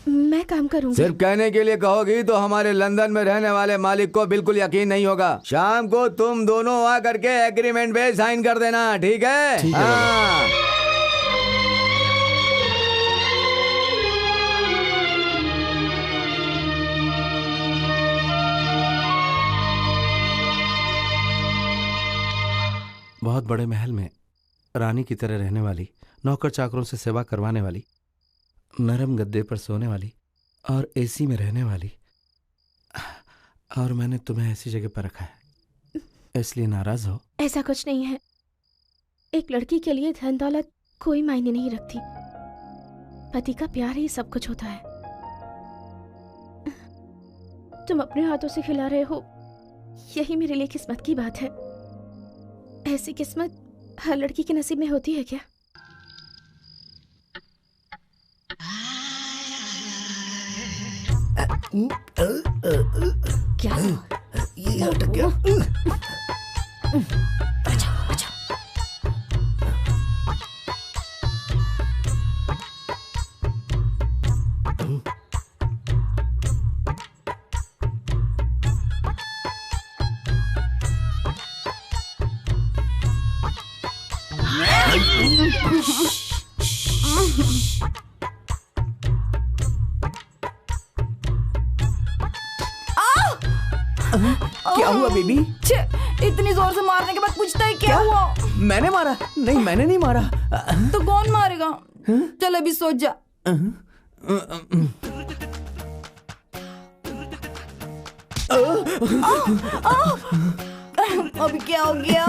मैं काम करूंगी। सिर्फ कहने के लिए कहोगी तो हमारे लंदन में रहने वाले मालिक को बिल्कुल यकीन नहीं होगा। शाम को तुम दोनों आ करके एग्रीमेंट पे साइन कर देना, ठीक है? ठीक है। हाँ। बहुत बड़े महल में रानी की तरह रहने वाली, नौकर चाकरों से सेवा करवाने वाली, नरम गद्दे पर सोने वाली और एसी में रहने वाली, और मैंने तुम्हें ऐसी जगह पर रखा है, इसलिए नाराज हो? ऐसा कुछ नहीं है। एक लड़की के लिए धन दौलत कोई मायने नहीं रखती। पति का प्यार ही सब कुछ होता है। तुम अपने हाथों से खिला रहे हो, यही मेरे लिए किस्मत की बात है। ऐसी किस्मत हर लड़की के नसीब में होती है क्या? क्या ये अटक गया? अच्छा। क्या हुआ बेबी? इतनी जोर से मारने के बाद पूछता है क्या हुआ? मैंने मारा? नहीं, मैंने नहीं मारा। तो कौन मारेगा? चल अभी सोच जा। अभी क्या हो गया?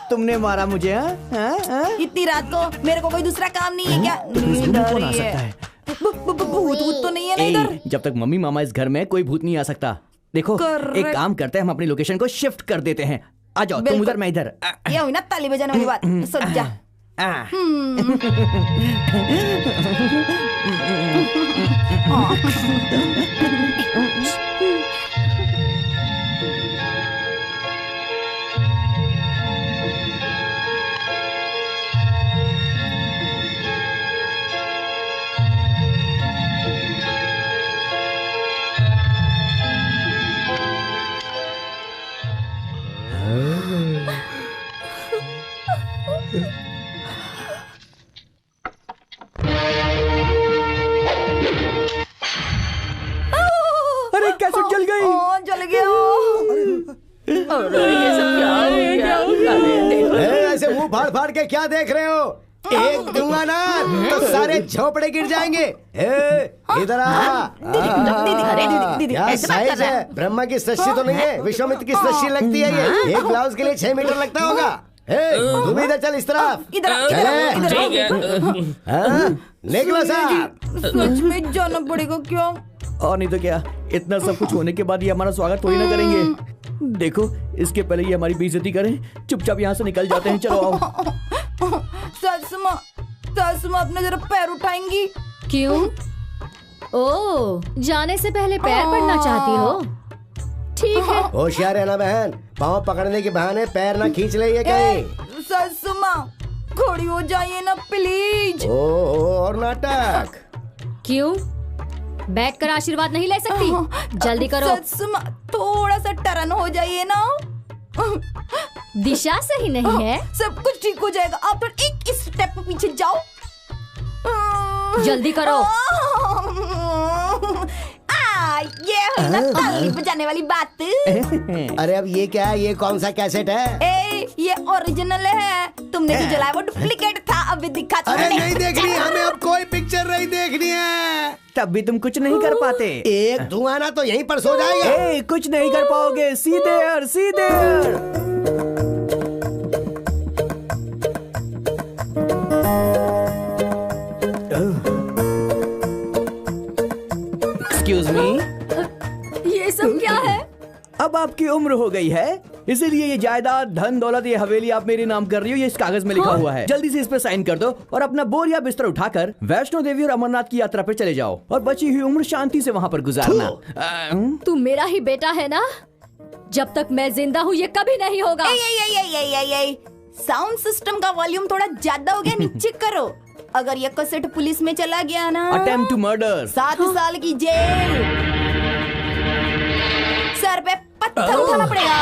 तुमने मारा मुझे? हाँ? इतनी रात को मेरे को कोई दूसरा काम नहीं है क्या? नींद आ रही है। भूत तो नहीं है ना इधर? जब तक मम्मी मामा इस घर में कोई भूत नहीं आ सकता। देखो, एक काम करते हैं, हम अपनी लोकेशन को शिफ्ट कर देते हैं। आ जाओ, तुम उधर मैं इधर। ये हुई ना ताली बजाने वाली बात। सोच जा। अरे कैसे जल गई? जल गया। ये सब क्या हो गया? ऐसे मुंह फाड़ फाड़ के क्या देख रहे हो? एक दूंगा ना तो सारे झोपड़े गिर जाएंगे। इधर आ। क्या साइज है? ब्रह्मा की सृष्टि तो नहीं है, विश्वामित्र की सृष्टि लगती है ये। एक ब्लाउज के लिए 6 मीटर लगता होगा। तू भी इधर चल, इस तरफ निकलो साहब। सच में जाना पड़ेगा क्या? और नहीं तो क्या, इतना सब कुछ होने के बाद ये हमारा स्वागत थोड़ी ना करेंगे। देखो, इसके पहले ये हमारी बेइज्जती करें, चुपचाप यहाँ से निकल जाते हैं। चलो आओ। सासुमा अपने जरा पैर उठाएंगी? क्यों? ओ, जाने से पहले पैर पड़ना चाहती हो? ठीक है। होशियार है ना बहन, पाँव पकड़ने के बहाने पैर ना खींच ले ये कहीं। सासुमा खड़ी हो जाइए ना प्लीज। और नाटक क्यों? बैठ कर आशीर्वाद नहीं ले सकती? जल्दी करो। सासुमा थोड़ा सा टर्न हो जाइए ना। दिशा सही नहीं है। सब कुछ ठीक हो जाएगा, आप तो एक स्टेप पीछे जाओ। जल्दी करो। ये हुई ना ताली बजाने वाली बात। अरे अब ये क्या है? ये कौन सा कैसेट है? ये ओरिजिनल है, तुमने जो जलाया वो डुप्लीकेट था। अभी दिखा अरे नहीं देखनी हमें, अब कोई पिक्चर नहीं देखनी है। तब भी तुम कुछ नहीं कर पाते। एक धुआं ना तो यहीं पर सो जाएगा। कुछ नहीं कर पाओगे। सीधे सीधे। एक्सक्यूज मी, ये सब क्या है? अब आपकी उम्र हो गई है, इसीलिए ये जायदाद, धन दौलत, ये हवेली आप मेरे नाम कर रही हो। ये इस कागज में लिखा हुआ है। जल्दी से इस पे साइन कर दो और अपना बोरिया बिस्तर उठाकर वैष्णो देवी और अमरनाथ की यात्रा पे चले जाओ और बची हुई उम्र शांति से वहाँ पर गुजारना। तू मेरा ही बेटा है ना? जब तक मैं जिंदा हूँ ये कभी नहीं होगा। साउंड सिस्टम का वॉल्यूम थोड़ा ज्यादा हो गया, नीचे करो। अगर ये कैसेट पुलिस में चला गया ना, अटेम्प्ट टू मर्डर, 7 साल की जेल, सर पे पत्थर उठाना पड़ेगा।